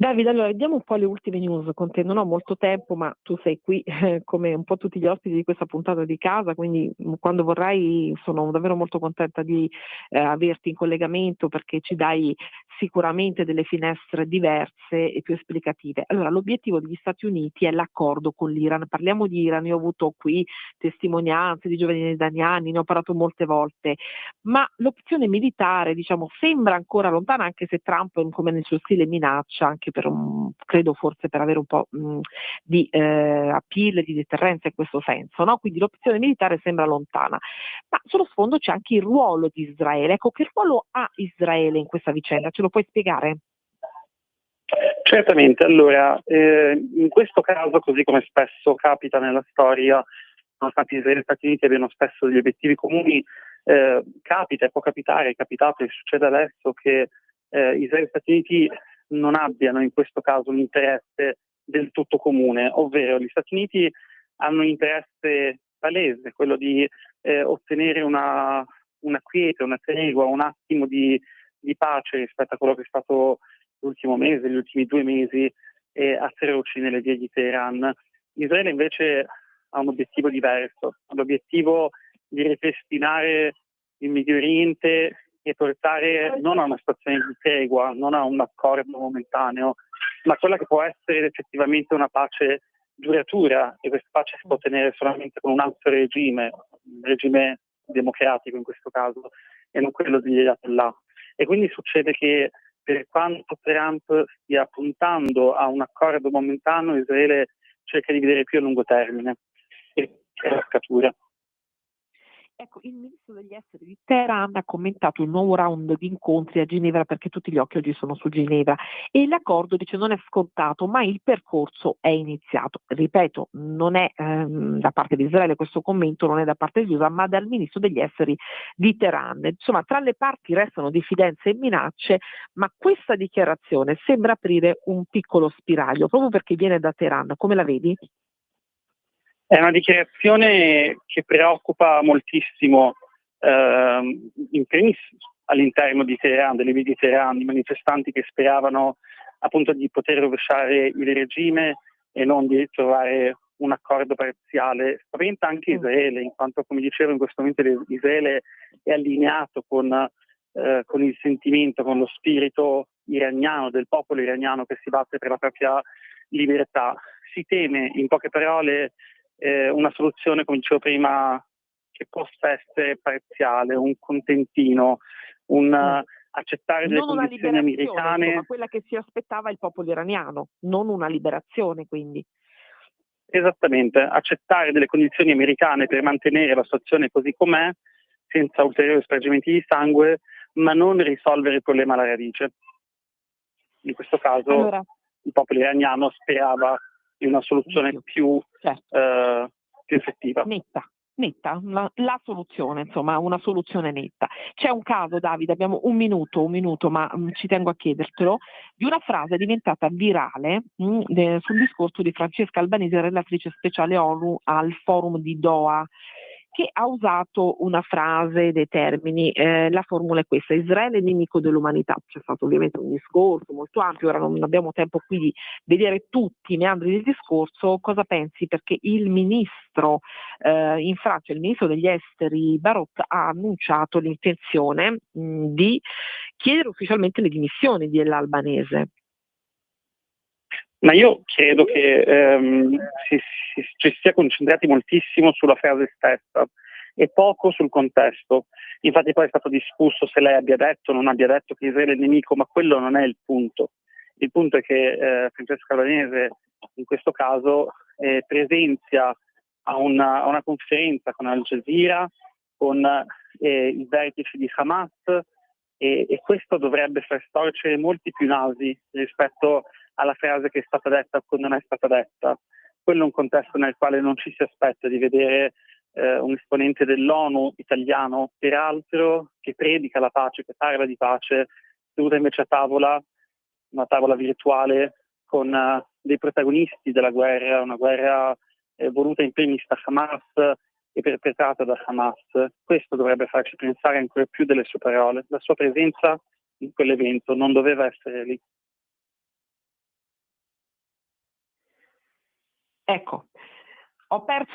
Davide, allora vediamo un po' le ultime news con te. Non ho molto tempo, ma tu sei qui come un po' tutti gli ospiti di questa puntata di casa, quindi quando vorrai sono davvero molto contenta di averti in collegamento perché ci dai sicuramente delle finestre diverse e più esplicative. Allora, l'obiettivo degli Stati Uniti è l'accordo con l'Iran. Parliamo di Iran, io ho avuto qui testimonianze di giovani iraniani, ne ho parlato molte volte, ma l'opzione militare, diciamo, sembra ancora lontana, anche se Trump, come nel suo stile, minaccia anche credo forse per avere un po' di appeal, di deterrenza in questo senso, no? Quindi l'opzione militare sembra lontana, ma sullo sfondo c'è anche il ruolo di Israele. Ecco, che ruolo ha Israele in questa vicenda? Ce lo puoi spiegare? Certamente, allora, in questo caso, così come spesso capita nella storia, nonostante Israele e Stati Uniti abbiano spesso degli obiettivi comuni, capita e può capitare, è capitato e succede adesso che Israele e Stati Uniti non abbiano in questo caso un interesse del tutto comune, ovvero gli Stati Uniti hanno un interesse palese, quello di ottenere una quiete, una tregua, un attimo di pace rispetto a quello che è stato l'ultimo mese, gli ultimi 2 mesi atroci nelle vie di Teheran. Israele invece ha un obiettivo diverso, l'obiettivo di ripristinare il Medio Oriente e portare non a una situazione di tregua, non a un accordo momentaneo, ma quella che può essere effettivamente una pace duratura, e questa pace si può ottenere solamente con un altro regime, un regime democratico in questo caso, e non quello degli Ayatollah. E quindi succede che per quanto Trump stia puntando a un accordo momentaneo, Israele cerca di vedere più a lungo termine e la scatura. Ecco, il ministro degli esteri di Teheran ha commentato il nuovo round di incontri a Ginevra, perché tutti gli occhi oggi sono su Ginevra, e l'accordo, dice, non è scontato, ma il percorso è iniziato. Ripeto, non è da parte di Israele questo commento, non è da parte di USA, ma dal ministro degli esteri di Teheran. Insomma, tra le parti restano diffidenze e minacce, ma questa dichiarazione sembra aprire un piccolo spiraglio, proprio perché viene da Teheran. Come la vedi? È una dichiarazione che preoccupa moltissimo in primis all'interno di Teheran, delle vie di Teheran, i manifestanti che speravano appunto di poter rovesciare il regime e non di trovare un accordo parziale. Spaventa anche Israele, in quanto, come dicevo, in questo momento Israele è allineato con il sentimento, con lo spirito iraniano, del popolo iraniano che si batte per la propria libertà. Si teme, in poche parole, una soluzione, come dicevo prima, che possa essere parziale, un contentino, accettare delle condizioni americane. Insomma, quella che si aspettava il popolo iraniano, non una liberazione, quindi. Esattamente, accettare delle condizioni americane per mantenere la situazione così com'è, senza ulteriori spargimenti di sangue, ma non risolvere il problema alla radice. In questo caso il popolo iraniano sperava in una soluzione più effettiva. Netta, la soluzione, insomma, una soluzione netta. C'è un caso, Davide, abbiamo un minuto, ma ci tengo a chiedertelo, di una frase diventata virale sul discorso di Francesca Albanese, relatrice speciale ONU al forum di Doha, che ha usato una frase, dei termini, la formula è questa: Israele è nemico dell'umanità. C'è stato ovviamente un discorso molto ampio, ora non abbiamo tempo qui di vedere tutti i meandri del discorso. Cosa pensi? Perché il ministro in Francia, il ministro degli esteri Barrot, ha annunciato l'intenzione di chiedere ufficialmente le dimissioni dell'Albanese. Ma io credo che ci sia concentrati moltissimo sulla frase stessa e poco sul contesto. Infatti poi è stato discusso se lei abbia detto o non abbia detto che Israele è il nemico, ma quello non è il punto. Il punto è che Francesca Albanese in questo caso presenzia a una conferenza con Al Jazeera, con i vertici di Hamas, e questo dovrebbe far storcere molti più nasi rispetto alla frase che è stata detta o non è stata detta. Quello è un contesto nel quale non ci si aspetta di vedere un esponente dell'ONU italiano, peraltro, che predica la pace, che parla di pace, seduta invece a tavola, una tavola virtuale con dei protagonisti della guerra, una guerra voluta in primis da Hamas e perpetrata da Hamas. Questo dovrebbe farci pensare ancora più delle sue parole. La sua presenza in quell'evento non doveva essere lì. Ecco,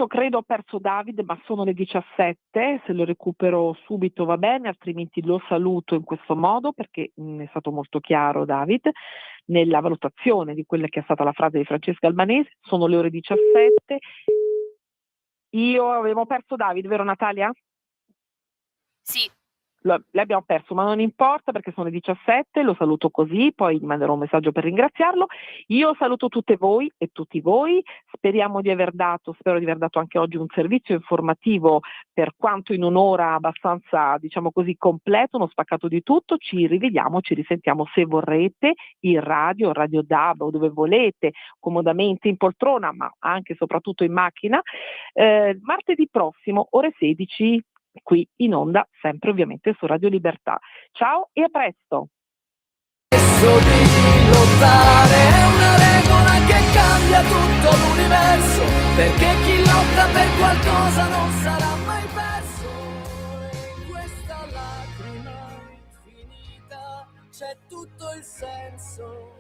credo ho perso David, ma sono le 17, se lo recupero subito va bene, altrimenti lo saluto in questo modo perché è stato molto chiaro David nella valutazione di quella che è stata la frase di Francesca Albanese. Sono le ore 17. Io avevo perso David, vero Natalia? Sì. L'abbiamo perso, ma non importa perché sono le 17, lo saluto così, poi gli manderò un messaggio per ringraziarlo. Io saluto tutte voi e tutti voi, spero di aver dato anche oggi un servizio informativo per quanto in un'ora abbastanza, diciamo così, completo, uno spaccato di tutto. Ci rivediamo, ci risentiamo se vorrete in radio, Radio DAB o dove volete, comodamente in poltrona, ma anche e soprattutto in macchina, martedì prossimo, ore 16, qui in onda, sempre ovviamente su Radio Libertà. Ciao e a presto! Di lottare è una regola che cambia tutto l'universo, perché chi lotta per qualcosa non sarà mai perso. E questa lacrima infinita c'è tutto il senso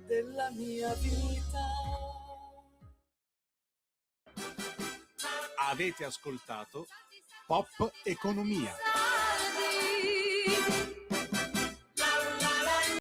della mia vita. Avete ascoltato Pop Economia.